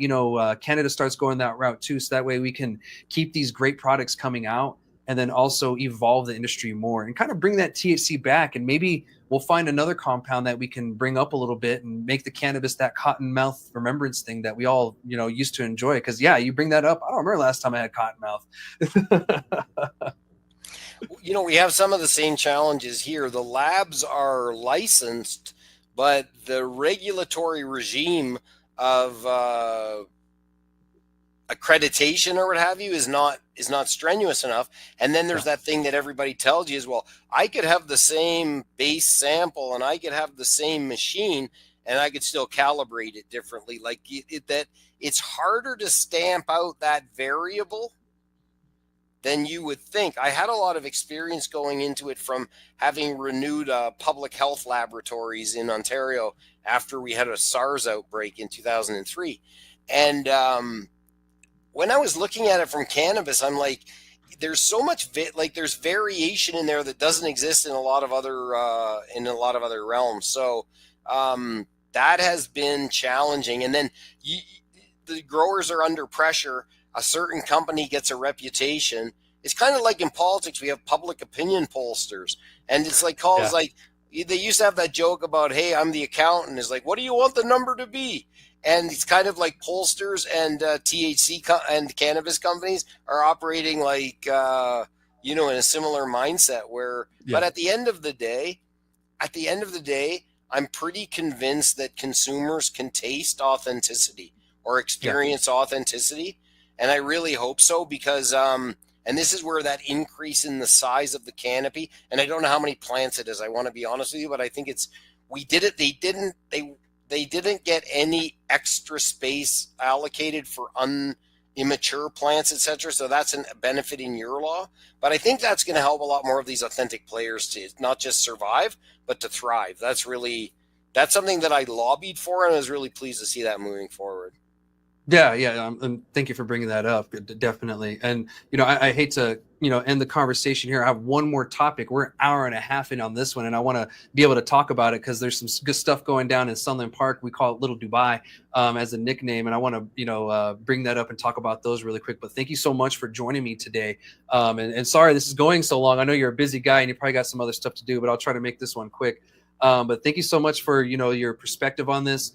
Canada starts going that route too. So that way we can keep these great products coming out and then also evolve the industry more and kind of bring that THC back. And maybe we'll find another compound that we can bring up a little bit and make the cannabis that cotton mouth remembrance thing that we all, used to enjoy. Because, yeah, you bring that up. I don't remember last time I had cotton mouth. We have some of the same challenges here. The labs are licensed, but the regulatory regime of accreditation or what have you is not strenuous enough. And then there's that thing that everybody tells you is, well, I could have the same base sample and I could have the same machine and I could still calibrate it differently. Like that it's harder to stamp out that variable than you would think. I had a lot of experience going into it from having renewed public health laboratories in Ontario after we had a SARS outbreak in 2003. And when I was looking at it from cannabis, I'm like, there's so much there's variation in there that doesn't exist in a lot of other realms. So that has been challenging. And then the growers are under pressure. A certain company gets a reputation. It's kind of like in politics, we have public opinion pollsters, and it's like calls like they used to have that joke about, hey, I'm the accountant. It's like, what do you want the number to be? And it's kind of like pollsters and THC and cannabis companies are operating like, in a similar mindset where, but at the end of the day, I'm pretty convinced that consumers can taste authenticity or experience authenticity. And I really hope so because, and this is where that increase in the size of the canopy, and I don't know how many plants it is, I want to be honest with you, but I think they didn't get any extra space allocated for immature plants, etc. So that's a benefit in your law. But I think that's going to help a lot more of these authentic players to not just survive, but to thrive. That's something that I lobbied for, and I was really pleased to see that moving forward. Yeah. And thank you for bringing that up. Definitely. And, I hate to, end the conversation here. I have one more topic. We're an hour and a half in on this one, and I want to be able to talk about it because there's some good stuff going down in Sunland Park. We call it Little Dubai as a nickname. And I want to, bring that up and talk about those really quick. But thank you so much for joining me today. And sorry, this is going so long. I know you're a busy guy and you probably got some other stuff to do, but I'll try to make this one quick. But thank you so much for, your perspective on this,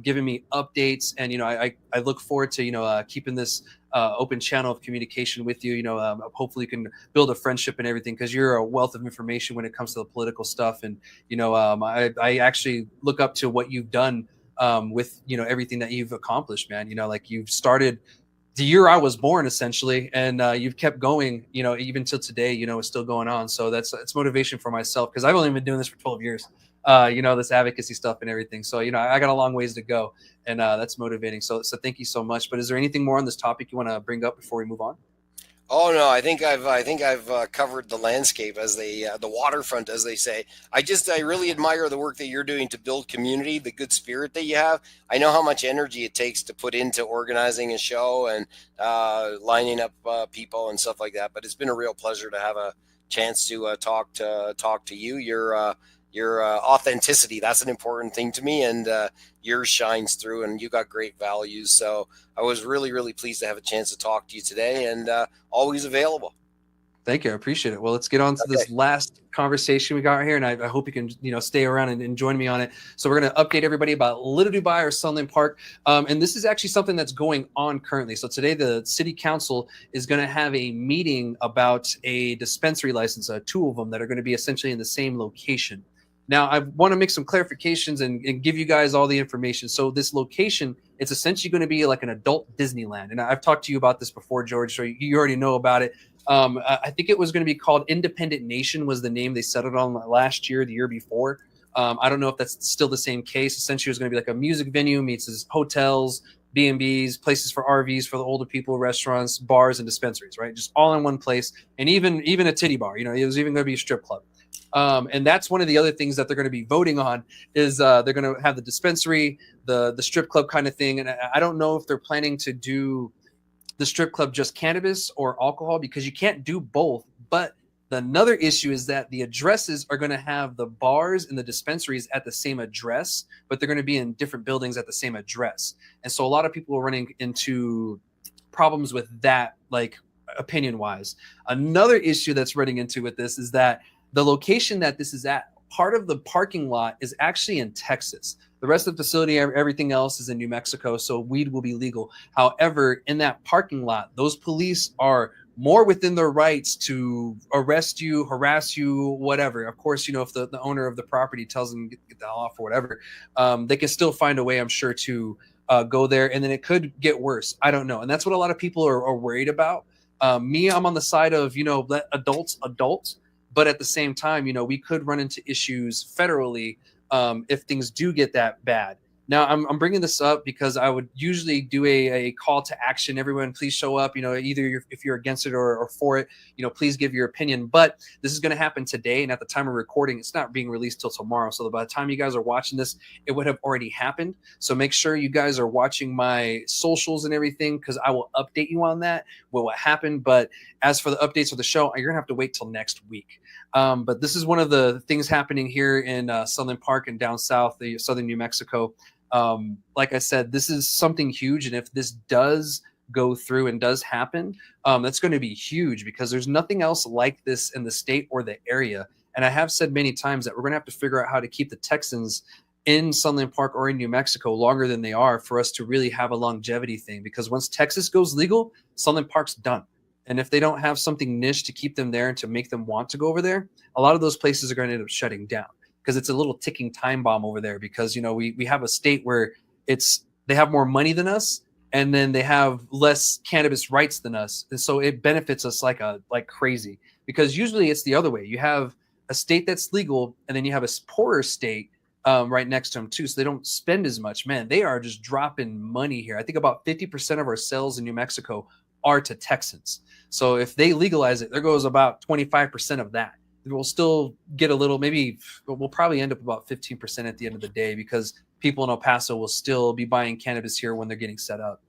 giving me updates. And, I look forward to, keeping this open channel of communication with you. Hopefully you can build a friendship and everything because you're a wealth of information when it comes to the political stuff. And, I actually look up to what you've done with, everything that you've accomplished, man. Like you've started the year I was born, essentially, and you've kept going, even till today, it's still going on. So it's motivation for myself because I've only been doing this for 12 years, this advocacy stuff and everything. So, I got a long ways to go, and that's motivating. So thank you so much. But is there anything more on this topic you want to bring up before we move on? Oh no, I think I've covered the landscape, as the waterfront, as they say. I really admire the work that you're doing to build community, the good spirit that you have. I know how much energy it takes to put into organizing a show and lining up people and stuff like that. But it's been a real pleasure to have a chance to talk to you. Your authenticity, that's an important thing to me, and yours shines through, and you got great values. So I was really, really pleased to have a chance to talk to you today, and always available. Thank you. I appreciate it. Well, let's get on to Okay. this last conversation we got right here, and I hope you can, stay around and join me on it. So we're going to update everybody about Little Dubai or Sunland Park, and this is actually something that's going on currently. So today, the city council is going to have a meeting about a dispensary license, two of them that are going to be essentially in the same location. Now, I want to make some clarifications and give you guys all the information. So this location, it's essentially going to be like an adult Disneyland, and I've talked to you about this before, George. So you already know about it. I think it was going to be called Independent Nation was the name they settled on last year, the year before. I don't know if that's still the same case. Essentially, it was going to be like a music venue meets his hotels, B&Bs, places for RVs for the older people, restaurants, bars, and dispensaries, right? Just all in one place. And even a titty bar, it was even going to be a strip club. And that's one of the other things that they're going to be voting on is they're going to have the dispensary, the strip club kind of thing. And I don't know if they're planning to do the strip club just cannabis or alcohol, because you can't do both. But another issue is that the addresses are going to have the bars and the dispensaries at the same address, but they're going to be in different buildings at the same address. And so a lot of people are running into problems with that, like opinion wise. Another issue that's running into with this is that the location that this is at, part of the parking lot is actually in Texas. The rest of the facility, everything else is in New Mexico, so weed will be legal. However, in that parking lot, those police are more within their rights to arrest you, harass you, whatever. Of course, if the owner of the property tells them get the hell off or whatever, they can still find a way, I'm sure, to go there. And then it could get worse. I don't know. And that's what a lot of people are worried about. I'm on the side of, let adults adult. But at the same time, we could run into issues federally if things do get that bad. Now, I'm bringing this up because I would usually do a call to action. Everyone, please show up. Either if you're against it or for it, please give your opinion. But this is going to happen today. And at the time of recording, it's not being released till tomorrow. So by the time you guys are watching this, it would have already happened. So make sure you guys are watching my socials and everything, because I will update you on that, what happened. But as for the updates of the show, you're going to have to wait till next week. But this is one of the things happening here in Sunland Park and down south, the southern New Mexico. Like I said, this is something huge. And if this does go through and does happen, that's going to be huge, because there's nothing else like this in the state or the area. And I have said many times that we're going to have to figure out how to keep the Texans in Sunland Park or in New Mexico longer than they are, for us to really have a longevity thing. Because once Texas goes legal, Sunland Park's done. And if they don't have something niche to keep them there and to make them want to go over there, a lot of those places are going to end up shutting down, because it's a little ticking time bomb over there. Because, we have a state where they have more money than us, and then they have less cannabis rights than us. And so it benefits us like crazy, because usually it's the other way. You have a state that's legal, and then you have a poorer state right next to them too. So they don't spend as much. Man, they are just dropping money here. I think about 50% of our sales in New Mexico are to Texans. So if they legalize it, there goes about 25% of that. We'll still get a little, maybe we'll probably end up about 15% at the end of the day, because people in El Paso will still be buying cannabis here when they're getting set up.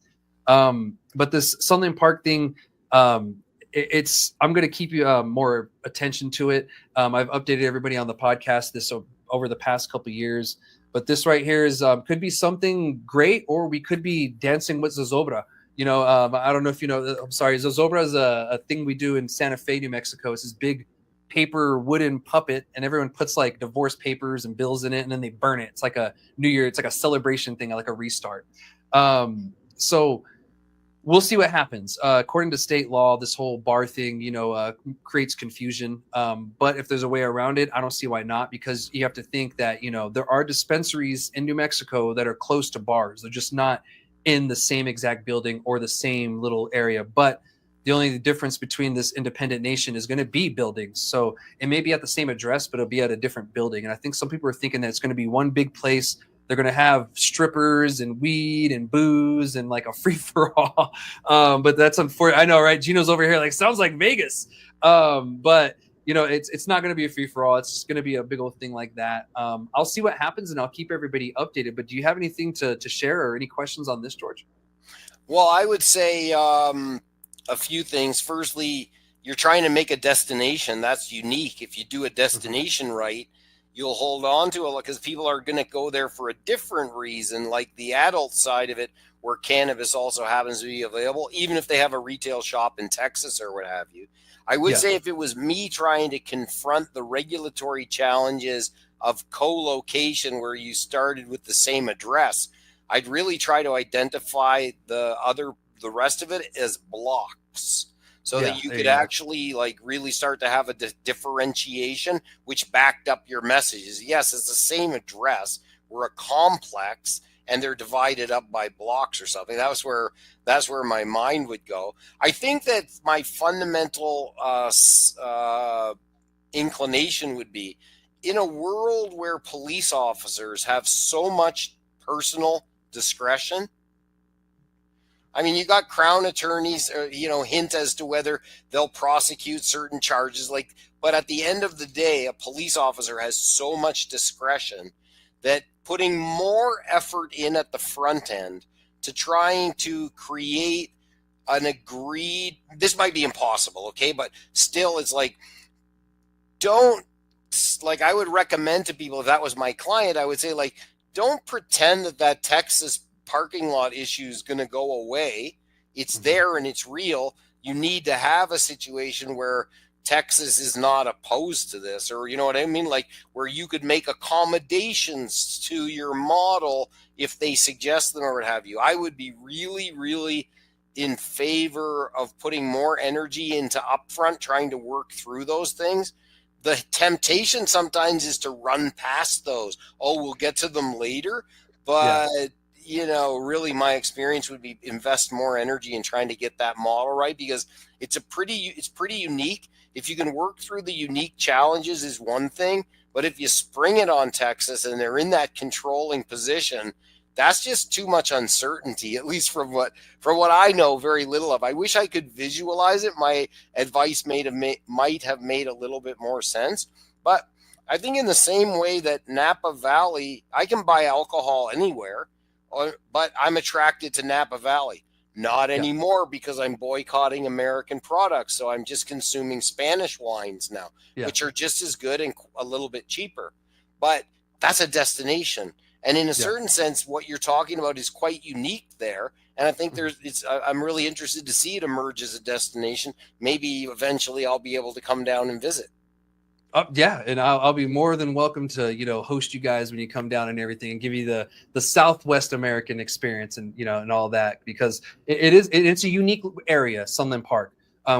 But this Sunland Park thing, I'm going to keep you more attention to it. I've updated everybody on the podcast this over the past couple of years, but this right here is could be something great, or we could be dancing with Zozobra. I don't know if I'm sorry, Zozobra is a thing we do in Santa Fe, New Mexico. It's this big paper wooden puppet, and everyone puts like divorce papers and bills in it, and then they burn it. It's like a New Year, it's like a celebration thing, like a restart. So we'll see what happens. According to state law, this whole bar thing, creates confusion. But if there's a way around it, I don't see why not, because you have to think that, there are dispensaries in New Mexico that are close to bars. They're just not in the same exact building or the same little area. But the only difference between this Independent Nation is going to be buildings. So it may be at the same address, but it'll be at a different building. And I think some people are thinking that it's going to be one big place. They're going to have strippers and weed and booze and like a free for all. But that's unfortunate. I know, right? Gino's over here like, sounds like Vegas. But it's not going to be a free for all. It's just going to be a big old thing like that. I'll see what happens and I'll keep everybody updated. But do you have anything to share or any questions on this, George? Well, I would say a few things. Firstly, you're trying to make a destination that's unique. If you do a destination right, you'll hold on to it because people are going to go there for a different reason, like the adult side of it, where cannabis also happens to be available, even if they have a retail shop in Texas or what have you. I would say if it was me trying to confront the regulatory challenges of co-location where you started with the same address, I'd really try to identify the rest of it as blocks so that you could actually like really start to have a differentiation which backed up your messages. Yes, it's the same address. We're a complex and they're divided up by blocks or something. That's where my mind would go. I think that my fundamental inclination would be in a world where police officers have so much personal discretion. I mean, you got Crown attorneys, hint as to whether they'll prosecute certain charges. But at the end of the day, a police officer has so much discretion that putting more effort in at the front end to trying to create an agreed, this might be impossible, okay? But still, it's like, I would recommend to people, if that was my client, I would say, like, don't pretend that Texas parking lot issue is going to go away. It's there and it's real. You need to have a situation where Texas is not opposed to this, or you know what I mean? Like where you could make accommodations to your model if they suggest them or what have you. I would be really, really in favor of putting more energy into upfront, trying to work through those things. The temptation sometimes is to run past those. Oh, we'll get to them later. But really my experience would be invest more energy in trying to get that model right, because it's pretty unique. If you can work through the unique challenges is one thing, but if you spring it on Texas and they're in that controlling position, that's just too much uncertainty, at least from what I know very little of. I wish I could visualize it. My advice might have made a little bit more sense, but I think in the same way that Napa Valley, I can buy alcohol anywhere, but I'm attracted to Napa Valley. Not anymore because I'm boycotting American products. So I'm just consuming Spanish wines now, which are just as good and a little bit cheaper. But that's a destination. And in a certain sense, what you're talking about is quite unique there. And I think I'm really interested to see it emerge as a destination. Maybe eventually I'll be able to come down and visit. And I'll be more than welcome to host you guys when you come down and everything, and give you the Southwest American experience and and all that, because it's a unique area, Sunland Park.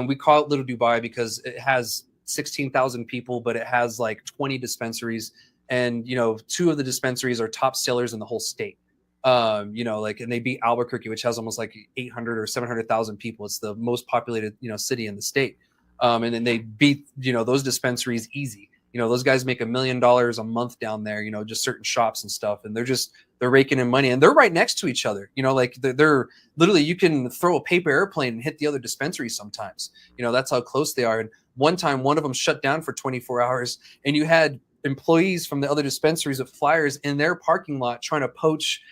We call it Little Dubai because it has 16,000 people, but it has like 20 dispensaries, and 2 of the dispensaries are top sellers in the whole state. And they beat Albuquerque, which has almost like 800 or 700,000 people. It's the most populated city in the state. And then they beat, those dispensaries easy. Those guys make $1 million a month down there, just certain shops and stuff. And they're raking in money, and they're right next to each other. They're literally, you can throw a paper airplane and hit the other dispensary sometimes. That's how close they are. And one time, one of them shut down for 24 hours, and you had employees from the other dispensaries with flyers in their parking lot trying to poach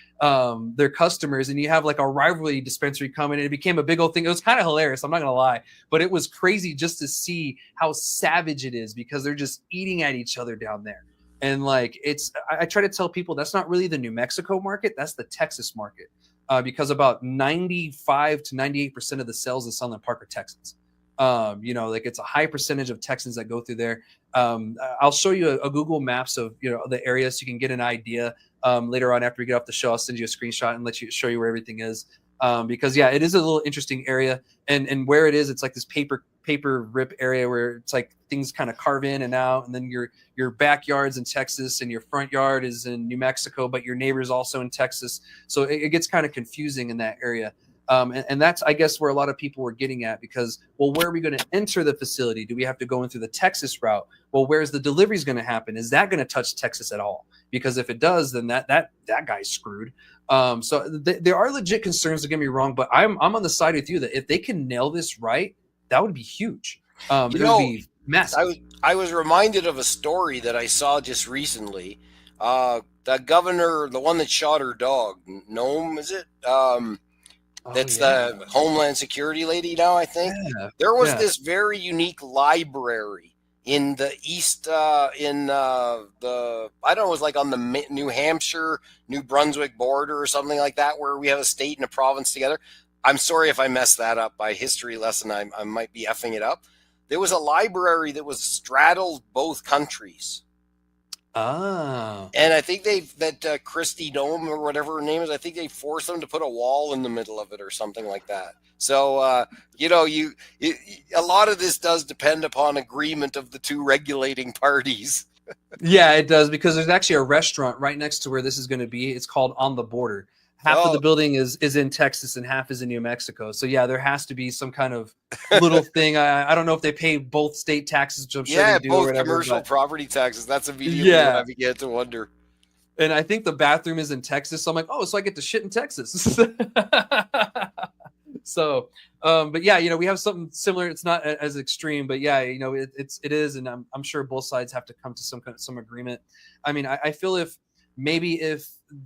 their customers, and you have like a rivalry dispensary coming, and it became a big old thing. It was kind of hilarious, I'm not gonna lie, but it was crazy just to see how savage it is, because they're just eating at each other down there. And like I try to tell people that's not really the New Mexico market, that's the Texas market, because about 95 to 98% of the sales in Sunland Park are Texans. It's a high percentage of Texans that go through there. I'll show you a Google Maps of the area so you can get an idea. Later on after we get off the show, I'll send you a screenshot and show you where everything is. Because it is a little interesting area, and where it is, it's like this paper rip area where it's like things kind of carve in and out, and then your backyard's in Texas and your front yard is in New Mexico, but your neighbor's also in Texas. So it gets kind of confusing in that area. And that's, I guess, where a lot of people were getting at, because, well, where are we going to enter the facility? Do we have to go in through the Texas route? Well, where's the deliveries going to happen? Is that going to touch Texas at all? Because if it does, then that guy's screwed. There are legit concerns, don't get me wrong, but I'm on the side with you that if they can nail this right, that would be huge. It would be massive. I was reminded of a story that I saw just recently. The governor, the one that shot her dog, Nome, is it? That's the Homeland Security lady now, I think. Yeah. There was this very unique library in the east, I don't know, it was like on the New Hampshire, New Brunswick border or something like that, where we have a state and a province together. I'm sorry if I messed that up by history lesson. I might be effing it up. There was a library that was straddled both countries. Ah. And I think Christy Nome or whatever her name is, I think they forced them to put a wall in the middle of it or something like that. So, a lot of this does depend upon agreement of the two regulating parties. Yeah, it does, because there's actually a restaurant right next to where this is going to be. It's called On the Border. Half of the building is in Texas and half is in New Mexico. So yeah, there has to be some kind of little thing. I don't know if they pay both state taxes, which I'm sure they do. Both or whatever, commercial property taxes. That's immediately what I began to wonder. And I think the bathroom is in Texas. So I'm like, oh, so I get to shit in Texas. So, but yeah, we have something similar. It's not as extreme, but yeah, it is. And I'm sure both sides have to come to some agreement. I mean, I feel if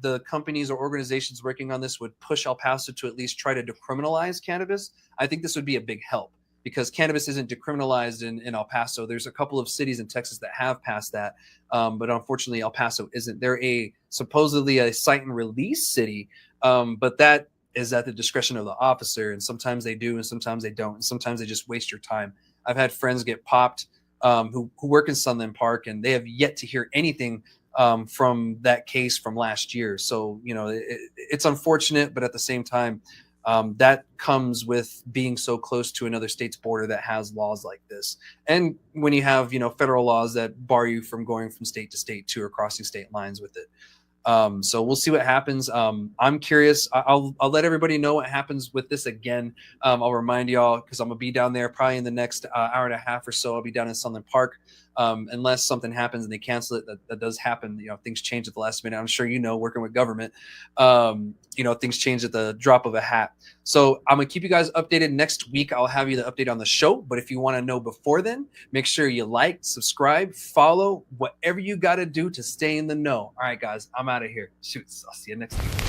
the companies or organizations working on this would push El Paso to at least try to decriminalize cannabis, I think this would be a big help, because cannabis isn't decriminalized in El Paso. There's a couple of cities in Texas that have passed that, but unfortunately El Paso isn't. They're supposedly a cite and release city, but that is at the discretion of the officer, and sometimes they do and sometimes they don't, and sometimes they just waste your time. I've had friends get popped who work in Sunland Park, and they have yet to hear anything from that case from last year. So, it's unfortunate, but at the same time, that comes with being so close to another state's border that has laws like this. And when you have, federal laws that bar you from going from state to state too, or crossing state lines with it. So we'll see what happens. I'm curious. I'll let everybody know what happens with this again. I'll remind y'all, because I'm gonna be down there probably in the next hour and a half or so. I'll be down in Sunland Park. Unless something happens and they cancel it, that does happen. Things change at the last minute. I'm sure working with government, things change at the drop of a hat. So I'm gonna keep you guys updated. Next week I'll have you the update on the show. But if you want to know before then, make sure you like, subscribe, follow, whatever you got to do to stay in the know. All right, guys, I'm out of here. Shoot, I'll see you next week.